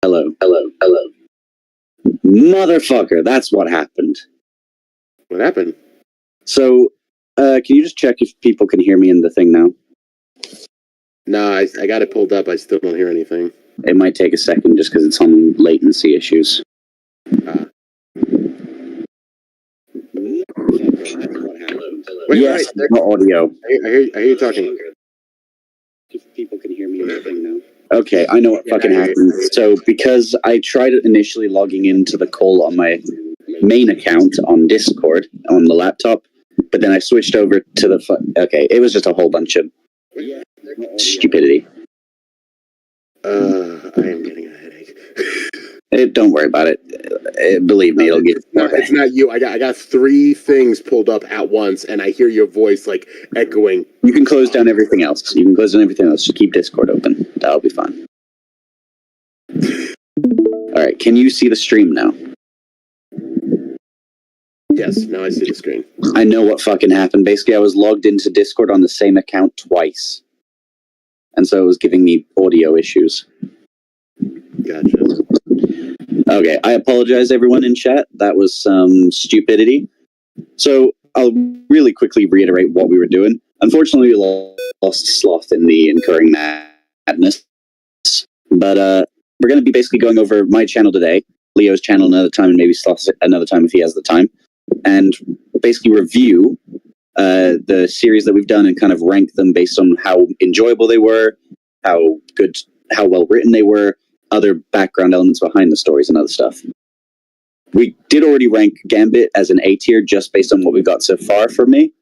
Hello, hello, hello. Motherfucker, that's what happened. What happened? So, can you just check if people can hear me in the thing now? Nah, I got it pulled up. I still don't hear anything. It might take a second just because it's on latency issues. Wait, Yes, the audio. I hear you talking. If people can hear me in the thing now. Okay, I know what fucking happened. So, because I tried initially logging into the call on my main account on Discord on the laptop, but then I switched over to the okay, it was just a whole bunch of stupidity. I am getting a headache. Don't worry about it. Believe me, it'll get. It's not you. I got three things pulled up at once, and I hear your voice like echoing. You can close down everything else. Just keep Discord open. That'll be fine. All right. Can you see the stream now? Yes. Now I see the screen. I know what fucking happened. Basically, I was logged into Discord on the same account twice, and so it was giving me audio issues. Gotcha. Okay, I apologize, everyone in chat. That was some stupidity. So I'll really quickly reiterate what we were doing. Unfortunately, we lost Sloth in the incurring madness. But we're going to be basically going over my channel today, Leo's channel another time, and maybe Sloth another time if he has the time, and basically review the series that we've done and kind of rank them based on how enjoyable they were, how well written they were, other background elements behind the stories and other stuff. We did already rank Gambit as an A tier just based on what we've got so far for me.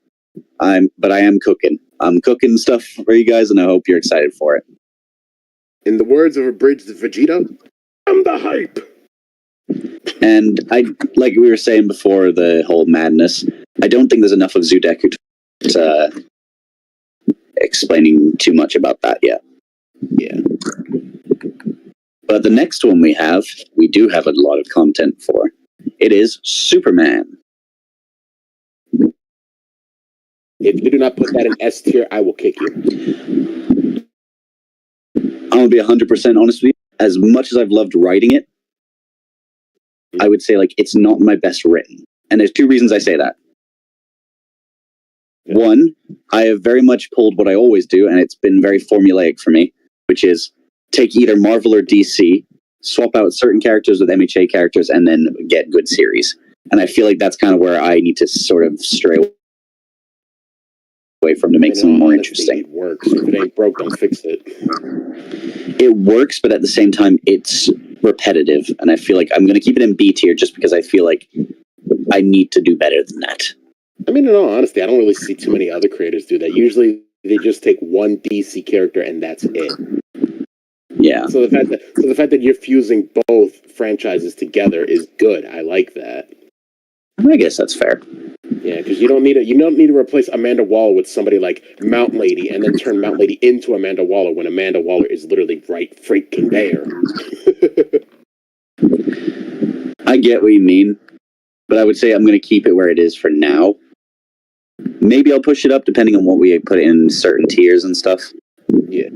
But I am cooking. I'm cooking stuff for you guys, and I hope you're excited for it. In the words of Abridged Vegeta, I'm the hype. And like we were saying before the whole madness, I don't think there's enough of Zudeku to explaining too much about that yet. Yeah. But the next one we do have a lot of content for. It is Superman. If you do not put that in S tier, I will kick you. I'm going to be 100% honest with you. As much as I've loved writing it, I would say like it's not my best written. And there's two reasons I say that. One, I have very much pulled what I always do, and it's been very formulaic for me, which is take either Marvel or DC, swap out certain characters with MHA characters, and then get good series. And I feel like that's kind of where I need to sort of stray away from to make something more interesting. It works. If it ain't broke, don't fix it. It works, but at the same time, it's repetitive, and I feel like I'm going to keep it in B tier just because I feel like I need to do better than that. I mean, in all honesty, I don't really see too many other creators do that. Usually, they just take one DC character and that's it. Yeah. So the fact that you're fusing both franchises together is good. I like that. I guess that's fair. Yeah, because you don't need to replace Amanda Waller with somebody like Mount Lady and then turn Mount Lady into Amanda Waller when Amanda Waller is literally right freaking there. I get what you mean, but I would say I'm going to keep it where it is for now. Maybe I'll push it up depending on what we put in certain tiers and stuff. Yeah.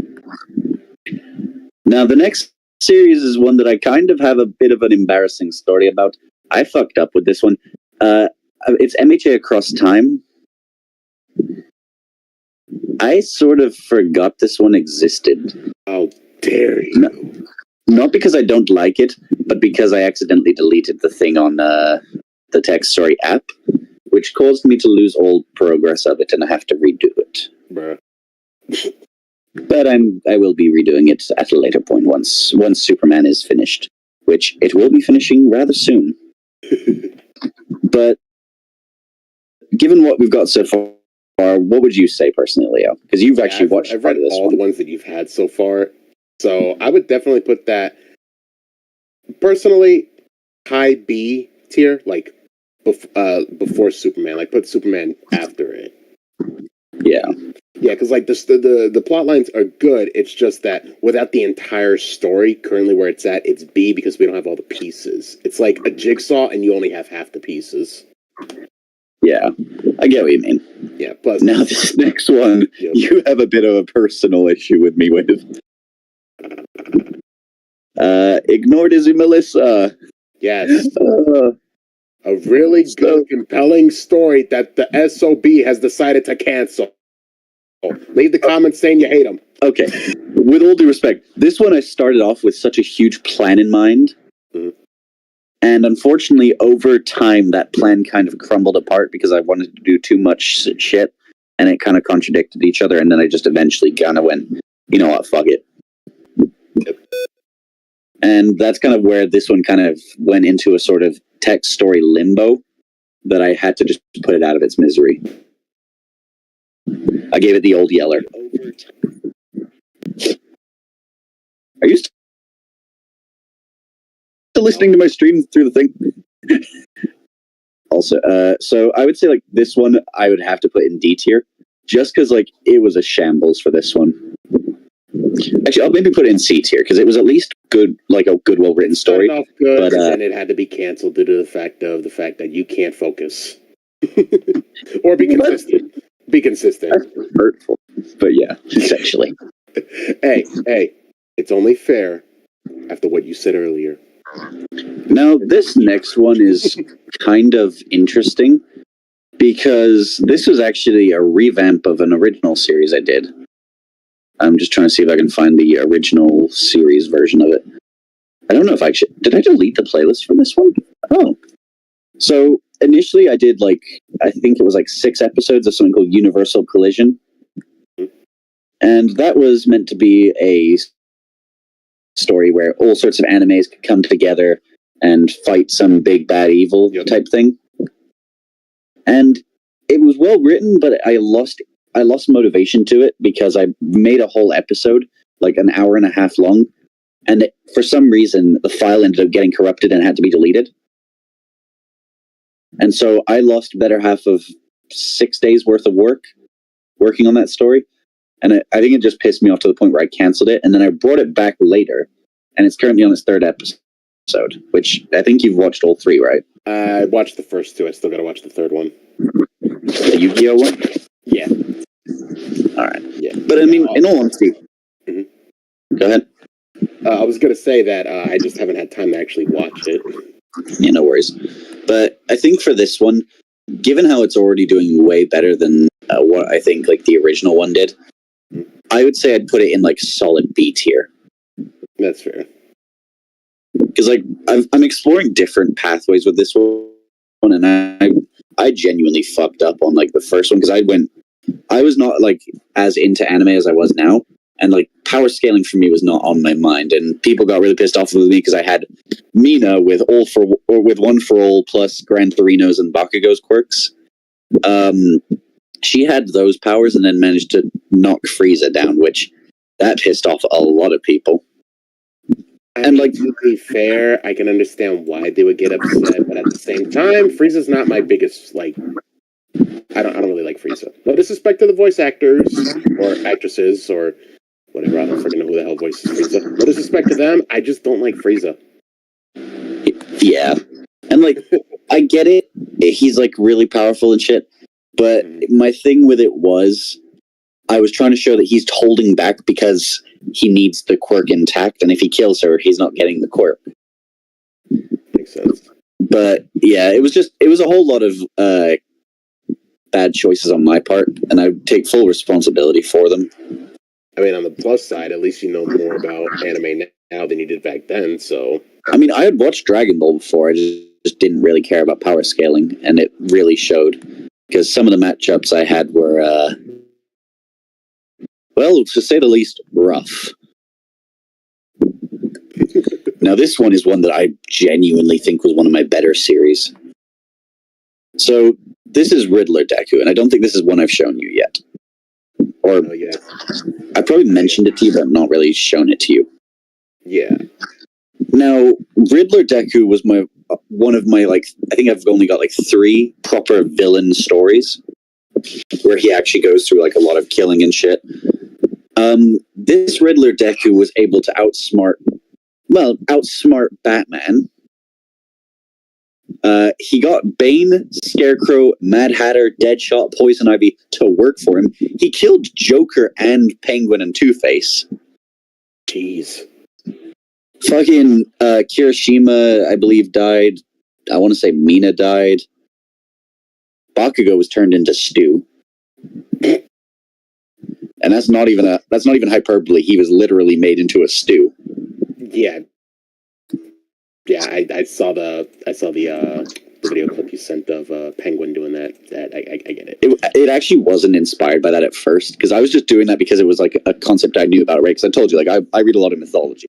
Now, the next series is one that I kind of have a bit of an embarrassing story about. I fucked up with this one. It's MHA Across Time. I sort of forgot this one existed. How dare you? No, not because I don't like it, but because I accidentally deleted the thing on the Text Story app, which caused me to lose all progress of it, and I have to redo it. Bruh. But I will be redoing it at a later point once Superman is finished, which it will be finishing rather soon. But given what we've got so far, what would you say personally, Leo? Because you've actually watched I've read all the ones that you've had so far, so I would definitely put that personally high B tier, like before Superman. Like put Superman after it. Yeah. Yeah, because like the plot lines are good. It's just that without the entire story, currently where it's at, it's B because we don't have all the pieces. It's like a jigsaw, and you only have half the pieces. Yeah, I get what you mean. Yeah. Plus, now this next one, yep. You have a bit of a personal issue with me with. Ignored is Melissa. Yes. A really good, compelling story that the SOB has decided to cancel. Leave the comments saying you hate them. Okay. With all due respect, this one I started off with such a huge plan in mind. Mm-hmm. And unfortunately, over time, that plan kind of crumbled apart because I wanted to do too much shit. And it kind of contradicted each other. And then I just eventually kind of went, you know what, fuck it. Yep. And that's kind of where this one kind of went into a sort of text story limbo that I had to just put it out of its misery. I gave it the old yeller. Are you still listening to my stream through the thing? Also, so I would say like this one I would have to put in D tier, just because like it was a shambles for this one. Actually, I'll maybe put it in C tier because it was at least good, like a good, well-written story. Off good, but then it had to be canceled due to the fact that you can't focus or be consistent. Be consistent. That's hurtful, but yeah, essentially. Hey, it's only fair after what you said earlier. Now, this next one is kind of interesting because this was actually a revamp of an original series I did. I'm just trying to see if I can find the original series version of it. I don't know if did I delete the playlist for this one? Oh. So, initially I did I think it was 6 episodes of something called Universal Collision. And that was meant to be a story where all sorts of animes could come together and fight some big bad evil type thing. And it was well written, but I lost motivation to it because I made a whole episode, an hour and a half long, and for some reason the file ended up getting corrupted and had to be deleted. And so I lost the better half of 6 days worth of working on that story. And I think it just pissed me off to the point where I canceled it. And then I brought it back later. And it's currently on its 3rd episode, which I think you've watched all 3, right? I watched the first 2. I still got to watch the 3rd one. The Yu-Gi-Oh one? Yeah. All right. Yeah. But I mean, in all honesty. Mm-hmm. Go ahead. I was going to say that I just haven't had time to actually watch it. Yeah, no worries. But I think for this one, given how it's already doing way better than what I think like the original one did. I would say I'd put it in like solid B tier. That's fair. Because like I'm exploring different pathways with this one, and I genuinely fucked up on like the first one because I was not like as into anime as I was now, and like power scaling for me was not on my mind, and people got really pissed off with me because I had Mina with with one for all plus Gran Torino's and Bakugo's quirks. She had those powers and then managed to knock Frieza down, which that pissed off a lot of people. And like, to be fair, I can understand why they would get upset, but at the same time, Frieza's not my biggest like. I don't really like Frieza. No disrespect to the voice actors or actresses or whatever. I don't freaking know who the hell voices Frieza. No disrespect to them. I just don't like Frieza. Yeah, and like I get it. He's like really powerful and shit. But my thing with it was, I was trying to show that he's holding back because he needs the quirk intact, and if he kills her, he's not getting the quirk. Makes sense. But yeah, it was a whole lot of bad choices on my part, and I take full responsibility for them. I mean, on the plus side, at least you know more about anime now than you did back then, so... I mean, I had watched Dragon Ball before, I just didn't really care about power scaling, and it really showed. Because some of the matchups I had were, well, to say the least, rough. Now, this one is one that I genuinely think was one of my better series. So, this is Riddler Deku, and I don't think this is one I've shown you yet. Or, yeah. I probably mentioned it to you, but not really shown it to you. Yeah. Now, Riddler Deku was one of my, like, I think I've only got, like, 3 proper villain stories where he actually goes through, like, a lot of killing and shit. This Riddler Deku was able to outsmart Batman. He got Bane, Scarecrow, Mad Hatter, Deadshot, Poison Ivy to work for him. He killed Joker and Penguin and Two-Face. Jeez. Fucking Kirishima, I believe, died. I want to say Mina died. Bakugo was turned into stew. And that's not even hyperbole. He was literally made into a stew. Yeah. Yeah, I saw the video clip you sent of Penguin doing that. I get it. It actually wasn't inspired by that at first, because I was just doing that because it was like a concept I knew about, right? Because I told you, like, I read a lot of mythology.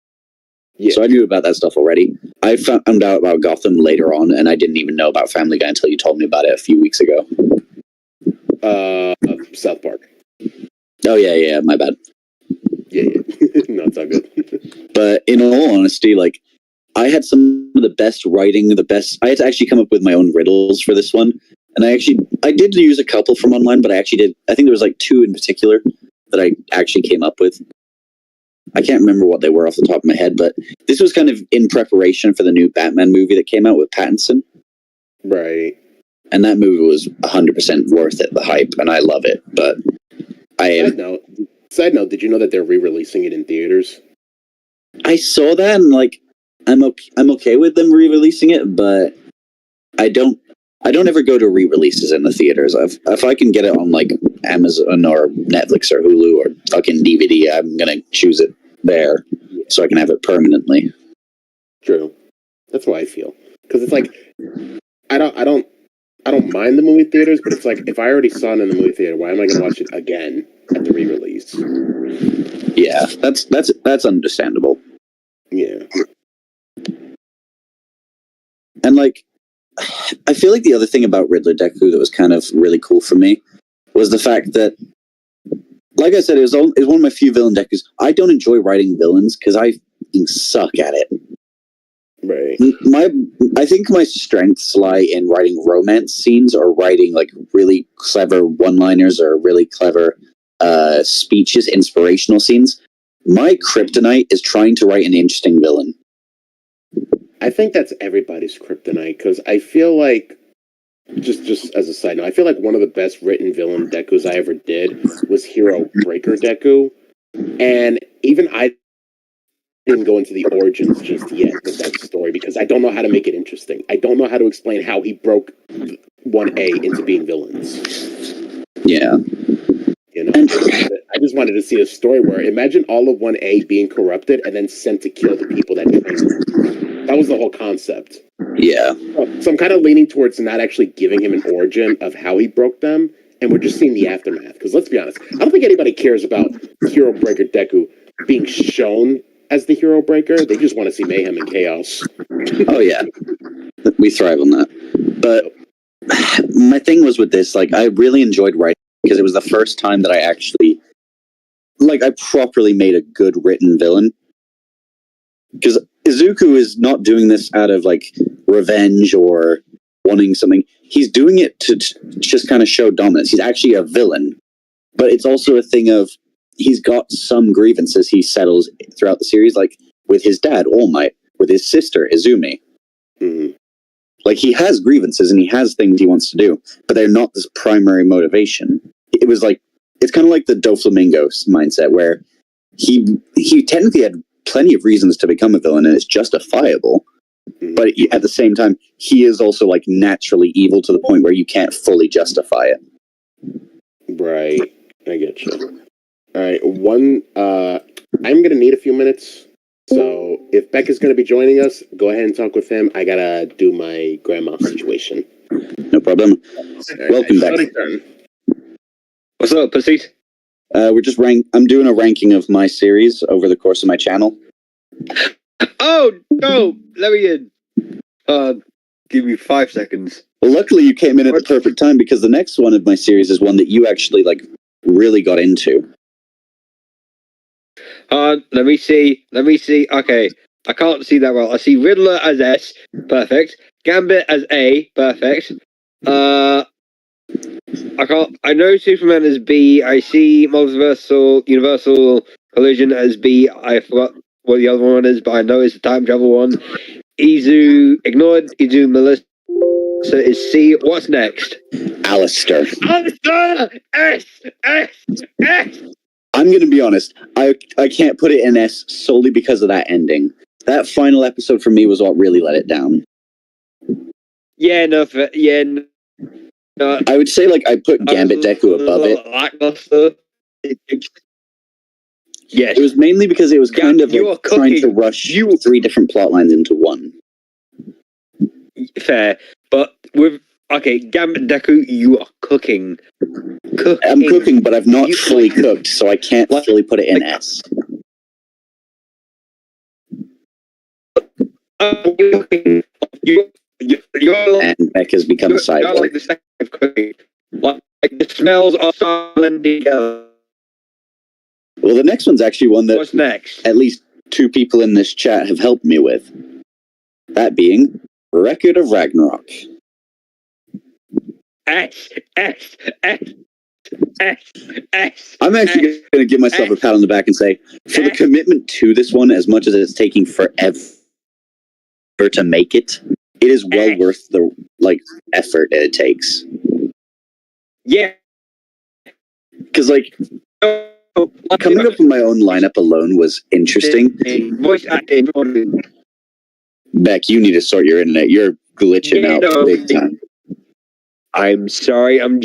Yeah. So I knew about that stuff already. I found out about Gotham later on, and I didn't even know about Family Guy until you told me about it a few weeks ago. South Park. Oh, yeah, my bad. Yeah. No, it's all good. But in all honesty, like, I had some of the best writing, I had to actually come up with my own riddles for this one. And I did use a couple from online, but I think there was like 2 in particular that I actually came up with. I can't remember what they were off the top of my head, but this was kind of in preparation for the new Batman movie that came out with Pattinson. Right. And that movie was 100% worth it, the hype, and I love it. But Side note, did you know that they're re-releasing it in theaters? I saw that, and like, I'm okay with them re-releasing it, but I don't ever go to re-releases in the theaters. If I can get it on like Amazon or Netflix or Hulu or fucking DVD, I'm gonna choose it there so I can have it permanently. True. That's how I feel. Because it's like, I don't mind the movie theaters, but it's like, if I already saw it in the movie theater, why am I going to watch it again at the re-release? Yeah, that's understandable. Yeah. And like, I feel like the other thing about Riddler Deku that was kind of really cool for me was the fact that, like I said, it was one of my few villain Dekus. I don't enjoy writing villains because I suck at it. Right. I think my strengths lie in writing romance scenes or writing like really clever one-liners or really clever speeches, inspirational scenes. My kryptonite is trying to write an interesting villain. I think that's everybody's kryptonite, because I feel like, just as a side note, I feel like one of the best written villain Dekus I ever did was Hero Breaker Deku, and even I didn't go into the origins just yet with that story because I don't know how to make it interesting. I don't know how to explain how he broke 1A into being villains. Yeah. You know, I just wanted to see a story where imagine all of 1A being corrupted and then sent to kill the people that trained them. That was the whole concept. Yeah. So I'm kind of leaning towards not actually giving him an origin of how he broke them, and we're just seeing the aftermath. Because let's be honest, I don't think anybody cares about Hero Breaker Deku being shown as the Hero Breaker. They just want to see mayhem and chaos. Oh yeah, we thrive on that. But my thing was with this, like, I really enjoyed writing because it was the first time that I actually, like, I properly made a good written villain. Because Izuku is not doing this out of, like, revenge or wanting something. He's doing it to just kind of show dominance. He's actually a villain. But it's also a thing of, he's got some grievances he settles throughout the series, like with his dad, All Might, with his sister, Izumi. Mm-hmm. Like, he has grievances and he has things he wants to do, but they're not this primary motivation. It was like, it's kind of like the Doflamingo's mindset, where he technically had plenty of reasons to become a villain and it's justifiable, but at the same time, he is also, like, naturally evil to the point where you can't fully justify it. Right. I get you. All right. I'm going to need a few minutes. So if Beck is going to be joining us, go ahead and talk with him. I got to do my grandma situation. No problem. Right, welcome back. What's up, pussies? We're just I'm doing a ranking of my series over the course of my channel. Oh, no! Let me in. Give me 5 seconds. Well, luckily you came in at the perfect time, because the next one of my series is one that you actually, like, really got into. Let me see. Okay, I can't see that well. I see Riddler as S, perfect. Gambit as A, perfect. I know Superman as B. I see Universal Collision as B. I forgot what the other one is, but I know it's the time travel one. Izu Melissa is C. What's next? Alistair. Alistair! S! I'm going to be honest. I can't put it in S solely because of that ending. That final episode for me was what really let it down. Yeah, no. I would say, like, I put Gambit Deku above it. Lackluster. Yes. It was mainly because it was kind of like trying to rush 3 different plot lines into one. Fair. But with... Okay, Gambit Deku, you are cooking. I'm cooking, but I've not fully cooked, so I can't fully put it in S. And Beck has become a cyborg. Like the second of cooking. Like the smells are blending together. Well, the next one's actually one that What's next? At least 2 people in this chat have helped me with. That being Record of Ragnarok. S. I'm actually going to give myself a pat on the back and say, for the commitment to this one, as much as it's taking forever to make it, it is well worth the, like, effort that it takes. Yeah. Because, like, coming up with my own lineup alone was interesting. Voice acting. Beck, you need to sort your internet. You're glitching out big time. I'm sorry, I'm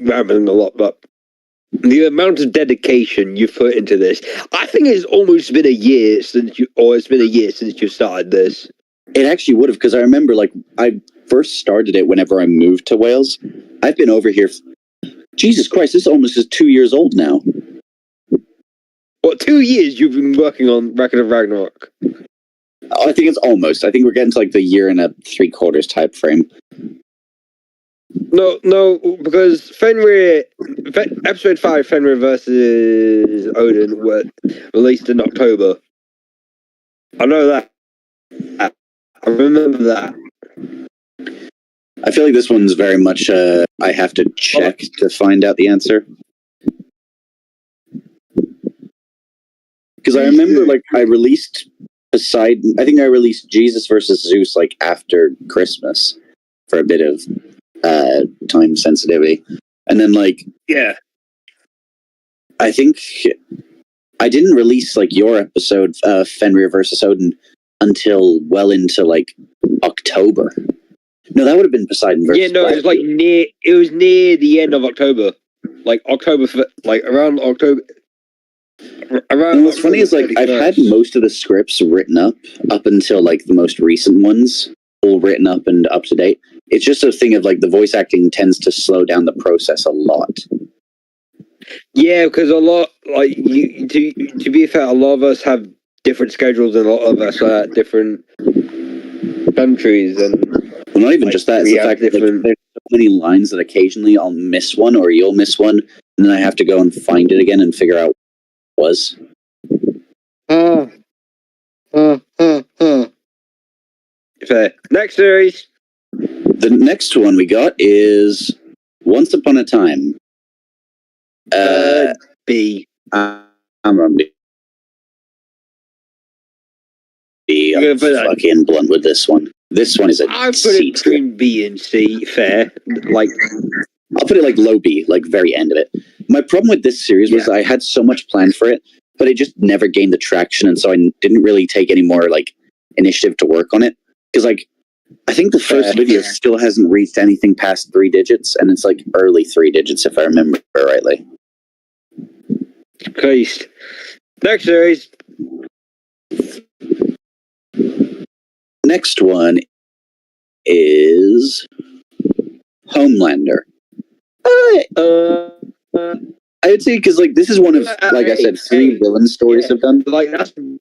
rambling a lot, but the amount of dedication you put into this, I think it's almost been a year since you started this. It actually would have, because I remember, like, I first started it whenever I moved to Wales. I've been over here. Jesus Christ, this almost is 2 years old now. What, 2 years you've been working on Record of Ragnarok? I think it's almost. I think we're getting to, like, the year and a 3/4 type frame. No, because episode 5, Fenrir versus Odin, were released in October. I know that. I remember that. I feel like this one's very much, I have to check to find out the answer. Because I remember, like, I released Poseidon. I think I released Jesus versus Zeus, like, after Christmas for a bit of time sensitivity. And then, like... Yeah. I think I didn't release, like, your episode, Fenrir versus Odin, until well into, like, October. No, that would have been Poseidon versus. Yeah, no, it was like near. It was near the end of October, like around October. Around. And what's funny is like 31st. I've had most of the scripts written up until like the most recent ones, all written up and up to date. It's just a thing of like the voice acting tends to slow down the process a lot. Yeah, because a lot like to be fair, a lot of us have different schedules and a lot of us are at different countries and. Well, not even just that. It's the fact that like, there's so many lines that occasionally I'll miss one or you'll miss one, and then I have to go and find it again and figure out what it was. Fair. Next series. The next one we got is Once Upon a Time. B. I'm gonna be fucking blunt with this one. This one is a I put it between B and C. Fair. Like, I'll put it like low B, like very end of it. My problem with this series was I had so much planned for it, but it just never gained the traction, and so I didn't really take any more like initiative to work on it. Because like I think the first video still hasn't reached anything past 3 digits, and it's like early 3 digits if I remember rightly. Christ. Next series. Next one is Homelander. I would say because like this is one of like I said 3 villain stories I've done. Like that's put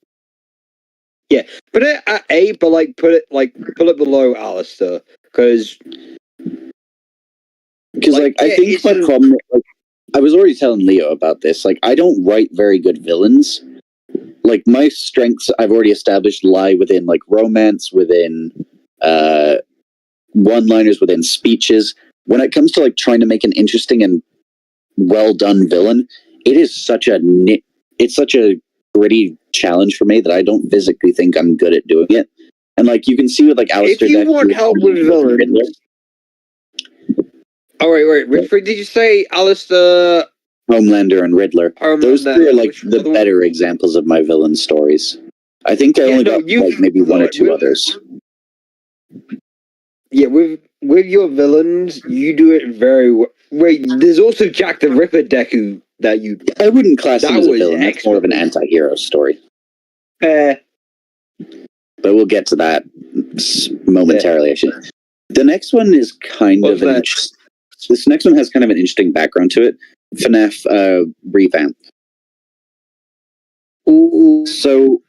it at A, but like put it below Alistair because like I think my problem like I was already telling Leo about this. Like I don't write very good villains. Like my strengths I've already established lie within like romance, within one-liners, within speeches. When it comes to like trying to make an interesting and well done villain, it is such a gritty challenge for me that I don't physically think I'm good at doing it. And like you can see with like Alistair. If you want help with villains, wait. Which did you say, Alistair? Homelander and Riddler. Those 3 are like the better examples of my villain stories. I think I only got like maybe 1 or 2 others. Yeah, with your villains, you do it very well. Wait, there's also Jack the Ripper Deku that you. I wouldn't class him as a villain. That's more of an anti-hero story. But we'll get to that momentarily. Actually, the next one is kind of this next one has kind of an interesting background to it. FNAF revamp. Ooh. So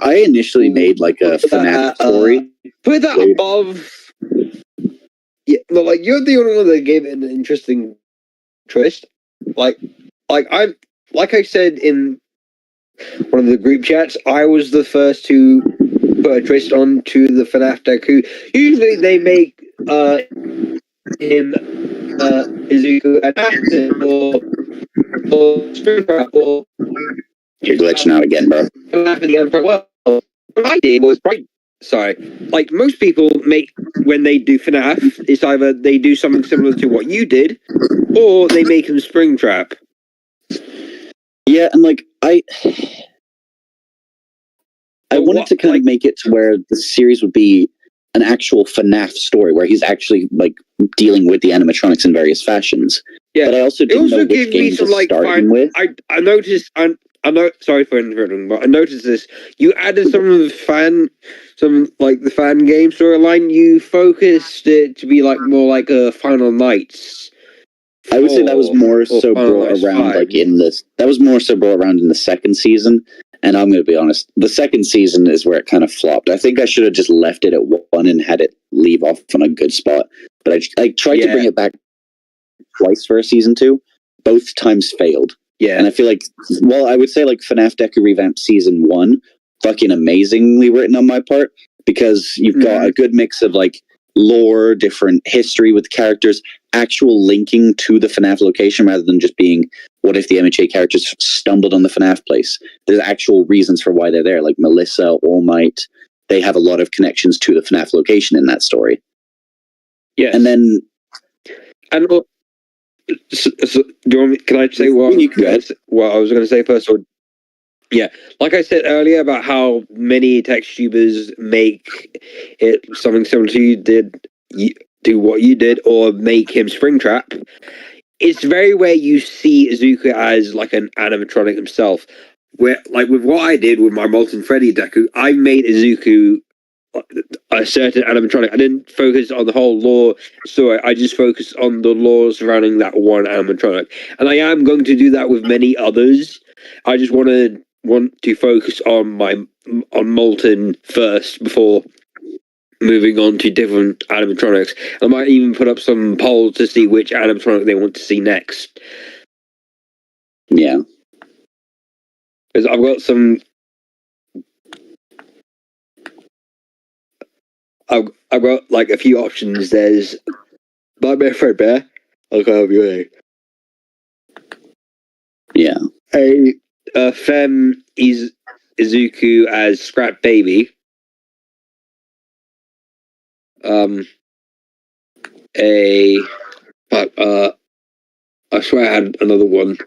I initially made like a FNAF story. Put that above. Yeah, but like you're the only one that gave it an interesting twist. Like I said in one of the group chats, I was the first to put a twist onto the FNAF Deku. Usually they make him Izuku an actor or you're glitching out again, bro. Well, what I did was like most people make when they do FNAF, it's either they do something similar to what you did, or they make him Springtrap. Yeah, and like I wanted to kind of make it to where the series would be an actual FNAF story where he's actually like dealing with the animatronics in various fashions. Yeah, but I also didn't know which game to start him with. I noticed. I know. Sorry for interrupting, but I noticed this. You added some of the fan game storyline. You focused it to be like more like a Final Nights. I would say that was more so brought around like in this. That was more so brought around in the second season. And I'm going to be honest, the second season is where it kind of flopped. I think I should have just left it at 1 and had it leave off on a good spot. But I tried to bring it back twice for a season 2. Both times failed. Yeah. And I feel like, well, I would say like FNAF Deku Revamp season 1, fucking amazingly written on my part, because you've got a good mix of like lore, different history with characters, actual linking to the FNAF location rather than just being, what if the MHA characters stumbled on the FNAF place? There's actual reasons for why they're there, like Melissa, All Might. They have a lot of connections to the FNAF location in that story. Yeah. And then... So, do you want me, can I say what I was going to say first? Or, yeah, like I said earlier about how many tech tubers make it something similar to you did do what you did or make him Springtrap, it's very rare you see Izuku as like an animatronic himself. Where, like with what I did with my Molten Freddy Deku, I made Izuku a certain animatronic. I didn't focus on the whole lore story. I just focused on the lore surrounding that one animatronic, and I am going to do that with many others. I just want to focus on Molten first before moving on to different animatronics. I might even put up some polls to see which animatronic they want to see next. Yeah. Because I've got some... I've got like a few options. There's Nightmare Fredbear. I'll go have you. Yeah. A Femme Izuku as Scrap Baby. I swear I had another one.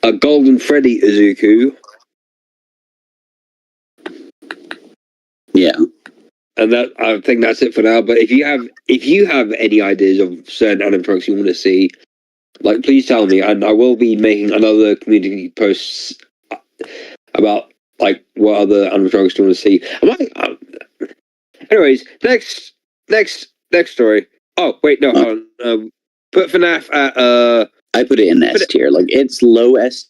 A Golden Freddy Izuku. Yeah. And that, I think that's it for now. But if you have any ideas of certain animatronics you want to see, like, please tell me, and I will be making another community posts about like what other animatronics do you want to see. Anyways, next story. Oh wait, no, hold on. Put FNAF at I put it in S tier. Like, it's low S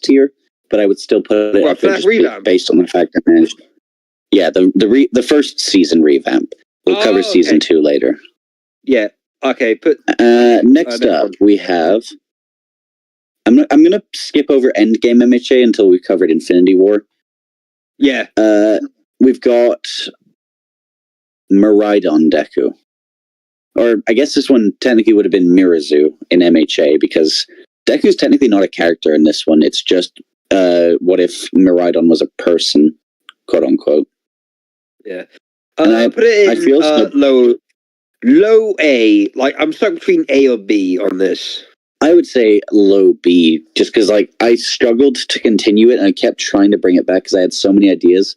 tier, but I would still put it up just based on the fact I managed. Yeah, the first season revamp. We'll cover season 2 later. Yeah. Okay. Next up, we have. I'm gonna skip over Endgame MHA until we've covered Infinity War. Yeah. We've got Miraidon Deku. Or I guess this one technically would have been Mirazu in MHA, because Deku's technically not a character in this one. It's just what if Miraidon was a person, quote unquote. Yeah. I put it in I feel low A. Like, I'm stuck between A or B on this. I would say low B, just because like I struggled to continue it and I kept trying to bring it back because I had so many ideas,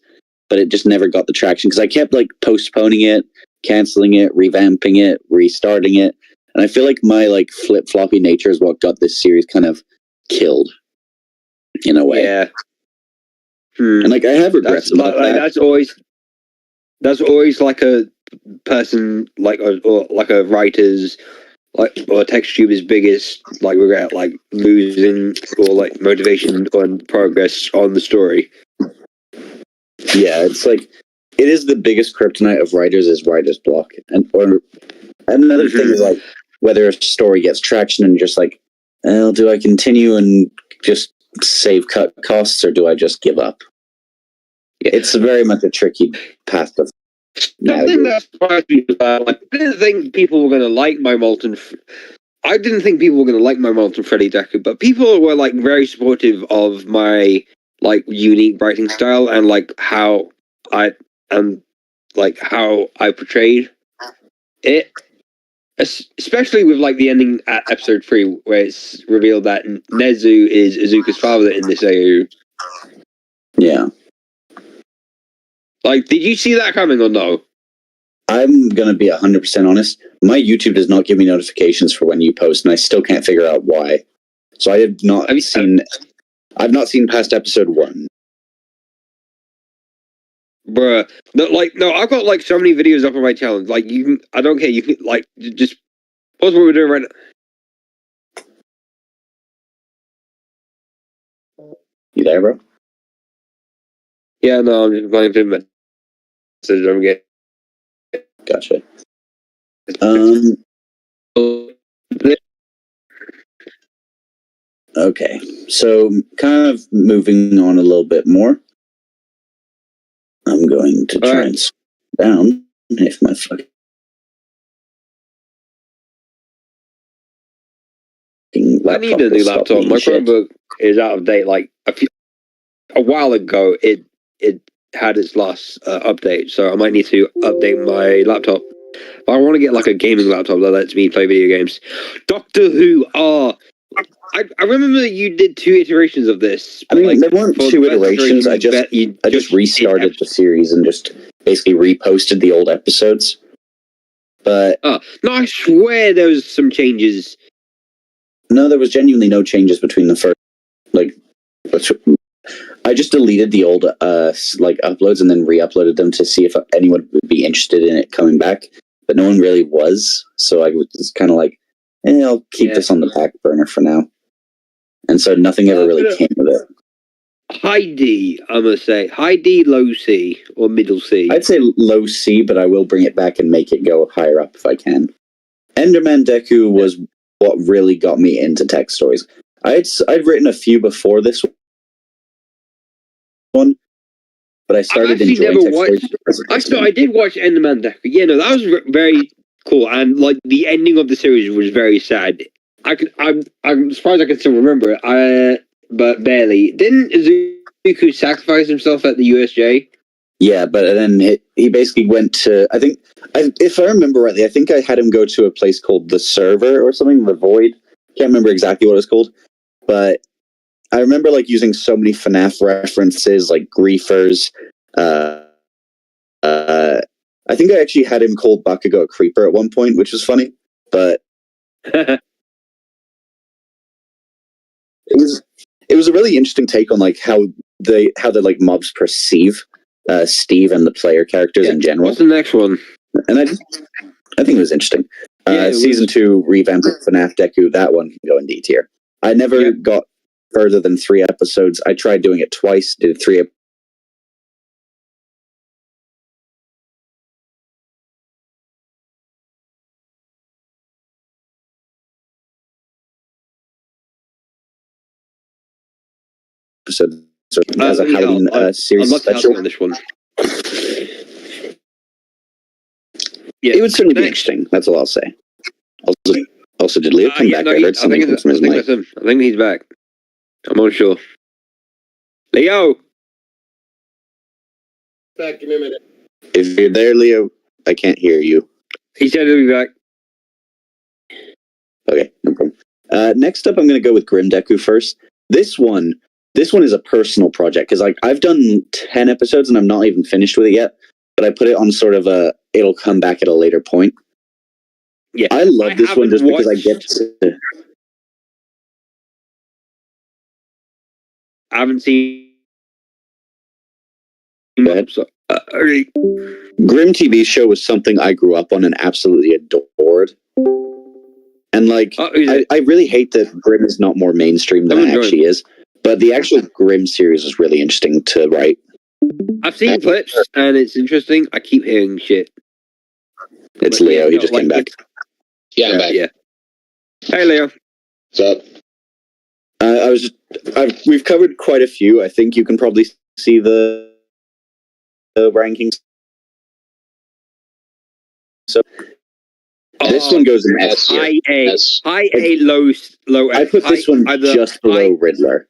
but it just never got the traction because I kept like postponing it, canceling it, revamping it, restarting it, and I feel like my like flip-floppy nature is what got this series kind of killed in a way. Yeah. And like I have regrets about that. That's always like a person, like or like a writer's, like, or a text tuber's biggest like regret, like losing or like motivation on progress on the story. Yeah, it's like it is the biggest kryptonite of writers is writer's block, and another thing is like whether a story gets traction and you're just like, well, do I continue and just save cut costs or do I just give up? It's very much a tricky path to something that surprised me about, like, I didn't think people were going to like my Molten Freddy Deku, but people were like very supportive of my like unique writing style and like how I portrayed it, especially with like the ending at episode 3 where it's revealed that Nezu is Izuku's father in this AU. Yeah. Like, did you see that coming or no? I'm going to be 100% honest. My YouTube does not give me notifications for when you post, and I still can't figure out why. So I have not I've not seen past episode 1. Bruh. No, I've got like so many videos up on my channel. Like, I don't care. You can like just pause what we're doing right now. You there, bro? Yeah, no, I'm just playing through my messages. I'm getting. Gotcha. Okay, so kind of moving on a little bit more. I'm going to try and slow down if my fucking I need a new laptop. My Chromebook is out of date. Like a while ago, it had its last update, so I might need to update my laptop. But I want to get like a gaming laptop that lets me play video games. Doctor Who. I remember you did 2 iterations of this. I mean, like, there weren't 2 iterations. I just restarted the series and just basically reposted the old episodes. But no, I swear there was some changes. no, there was genuinely no changes between the first. Like, I just deleted the old uploads and then re-uploaded them to see if anyone would be interested in it coming back. But no one really was, so I was kind of like, I'll keep this on the back burner for now. And so nothing ever really came of it. High D, I must say. High D, low C, or middle C? I'd say low C, but I will bring it back and make it go higher up if I can. Enderman Deku was what really got me into tech stories. I'd written a few before this one, but I started enjoying tech stories. I did watch Enderman Deku. Yeah, no, that was very cool, and like the ending of the series was very sad. I'm surprised I can still remember it. But barely. Didn't Zuko sacrifice himself at the USJ? Yeah, but then he basically went to, if I remember rightly, I think I had him go to a place called the Server or something, the Void. Can't remember exactly what it was called, but I remember like using so many FNAF references, like griefers. I think I actually had him call Bakugo a creeper at one point, which was funny, but it was a really interesting take on like how the like mobs perceive Steve and the player characters in general. What's the next one? And I think it was interesting. Season 2 revamped FNAF Deku. That one can go in D tier. I never got further than 3 episodes. I tried doing it twice. Did 3 episodes as a Halloween series special on this one. It would certainly be interesting. That's all I'll say. Also, did Leo come back? I heard something from his mic. I think he's back. I'm not sure. Leo! Back, give me a minute. If you're there, Leo, I can't hear you. He said he'll be back. Okay, no problem. Next up, I'm going to go with Grim Deku first. This one is a personal project because I've done 10 episodes and I'm not even finished with it yet. But I put it on sort of it'll come back at a later point. Yeah, I love this one just because I get to. I haven't seen. Go ahead. Grim TV show was something I grew up on and absolutely adored. And like, I really hate that Grim is not more mainstream than it actually is. But the actual Grim series was really interesting to write. I've seen clips and it's interesting. I keep hearing shit. It's Leo. He just came back. Yeah, I'm back. Yeah. Hey, Leo. What's up? We've covered quite a few. I think you can probably see the rankings. So this one goes in S tier. High A, low S. I put this one just below Riddler.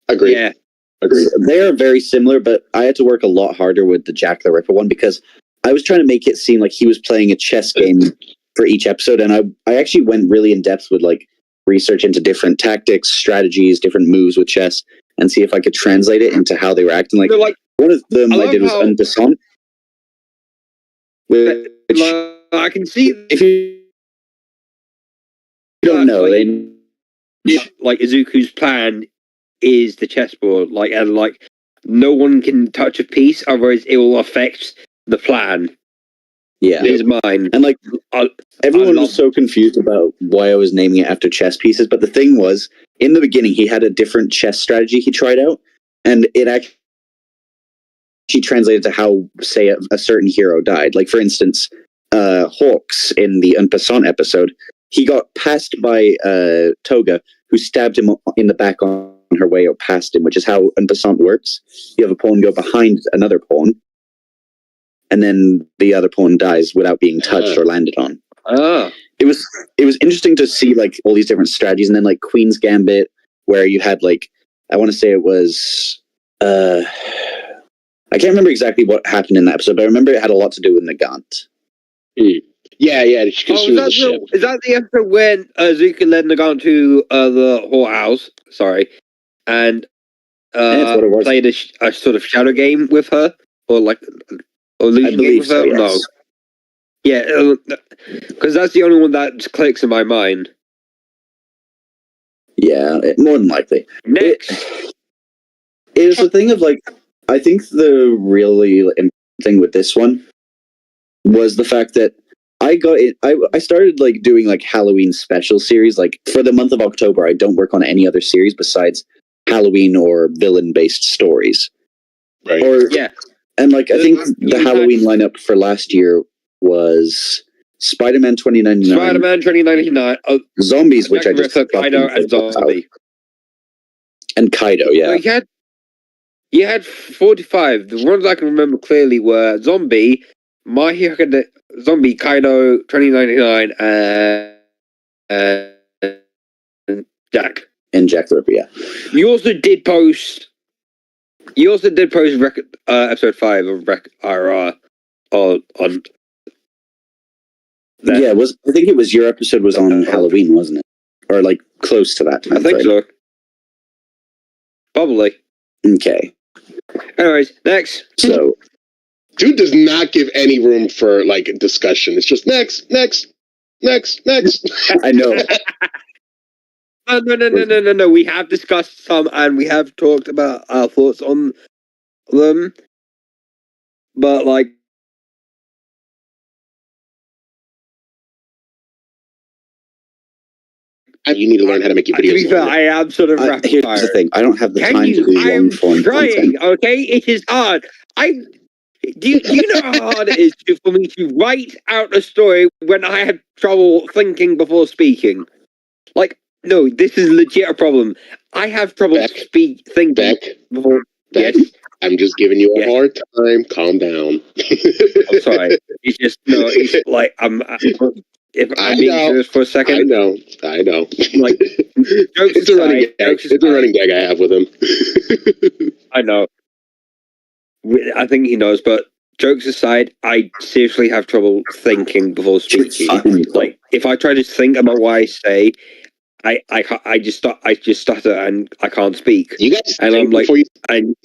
Agreed. Yeah. Agreed. They are very similar, but I had to work a lot harder with the Jack the Ripper one because I was trying to make it seem like he was playing a chess game for each episode, and I actually went really in depth with like research into different tactics, strategies, different moves with chess, and see if I could translate it into how they were acting. Like one of them I did was en passant. I can see if you don't know, like Izuku's plan is the chessboard, and no one can touch a piece, otherwise it will affect the plan. Yeah, it is mine. And like everyone was so confused about why I was naming it after chess pieces, but the thing was, in the beginning, he had a different chess strategy he tried out, and it actually translated to how, say, a certain hero died. Like for instance, Hawks in the En Passant episode, he got passed by Toga, who stabbed him in the back on her way out past him, which is how En Passant works. You have a pawn go behind another pawn, and then the other pawn dies without being touched or landed on. It was interesting to see like all these different strategies, and then like Queen's Gambit, where you had like, I want to say it was I can't remember exactly what happened in that episode, but I remember it had a lot to do with Nagant. Yeah. Is that the episode when Zuko led Nagant to the whorehouse? Sorry, and played a sort of shadow game with her. or losing game with her? Yes. No. Yeah, because that's the only one that clicks in my mind. Yeah, more than likely. Next, It is a thing of I think the really important thing with this one was the fact that I got it. I started doing Halloween special series. For the month of October, I don't work on any other series besides Halloween or villain based stories. Right. And I think the Halloween lineup for last year was Spider-Man 2099, Spider-Man 2099, Zombies, which I just Kaido and Zombie, and Kaido. Yeah, so you had 45. The ones I can remember clearly were Zombie, My Hero Academia, Zombie, Kaido, 2099, and Jack. And Jack the Ripper. Yeah. You also did post episode 5 of RR on. Yeah, I think it was your episode was on Halloween, wasn't it? Or close to that time. I think so. Probably. Okay. Anyways, next. So, dude does not give any room for discussion. It's just next. I know. No. We have discussed some, and we have talked about our thoughts on them. But you need to learn how to make your videos. To be fair, I am sort of rapid here's fire. the thing: I don't have the time to do long form content. Okay, it is hard. Do you know how hard it is for me to write out a story when I have trouble thinking before speaking? No, this is legit a problem. I have trouble thinking before. Yes. I'm just giving you a hard time. Calm down. I'm sorry. It's just It's if I'm being serious for a second. I know. Jokes it's a running gag I have with him. I know. I think he knows, but jokes aside, I seriously have trouble thinking before speaking. If I try to think about what I say, I just stutter and I can't speak. You guys and I'm before you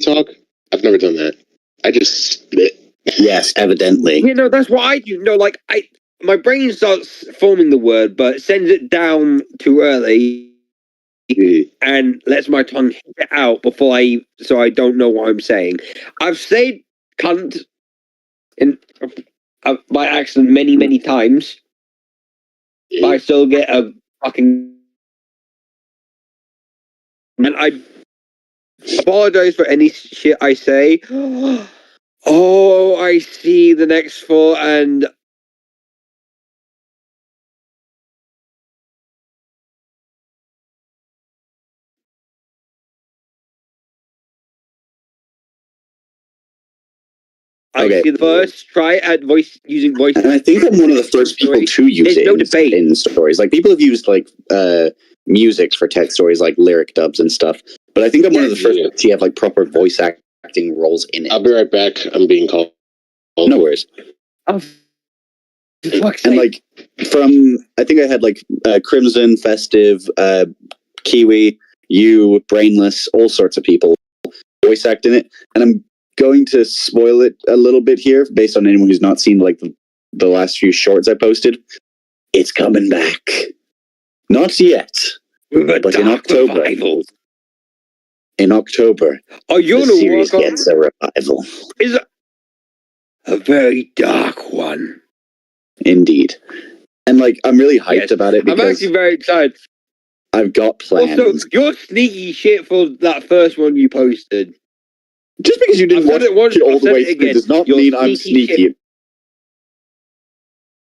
talk? I've never done that. I just spit. Yes, evidently. That's what I do. My brain starts forming the word, but sends it down too early and lets my tongue hit it out so I don't know what I'm saying. I've said cunt by accident many times, but I still get a fucking. And I apologize for any shit I say. Oh, I see the next 4 and. I see the first try at using voice. And I think I'm one of the first people to use it in stories. People have used music for text stories, lyric dubs and stuff. But I think I'm one of the first to see have proper voice acting roles in it. I'll be right back. I'm being called. No worries. Oh, and I think I had Crimson, Festive, Kiwi, you, Brainless, all sorts of people voice act in it, and I'm going to spoil it a little bit here based on anyone who's not seen the last few shorts I posted. It's coming back. Not yet, but in October. Revival. In October, the series gets a revival. Is a very dark one. Indeed. And I'm really hyped about it because I'm actually very excited. I've got plans. Also, you're sneaky shit for that first one you posted. Just because you didn't watch it all the way through does not mean I'm sneaky. It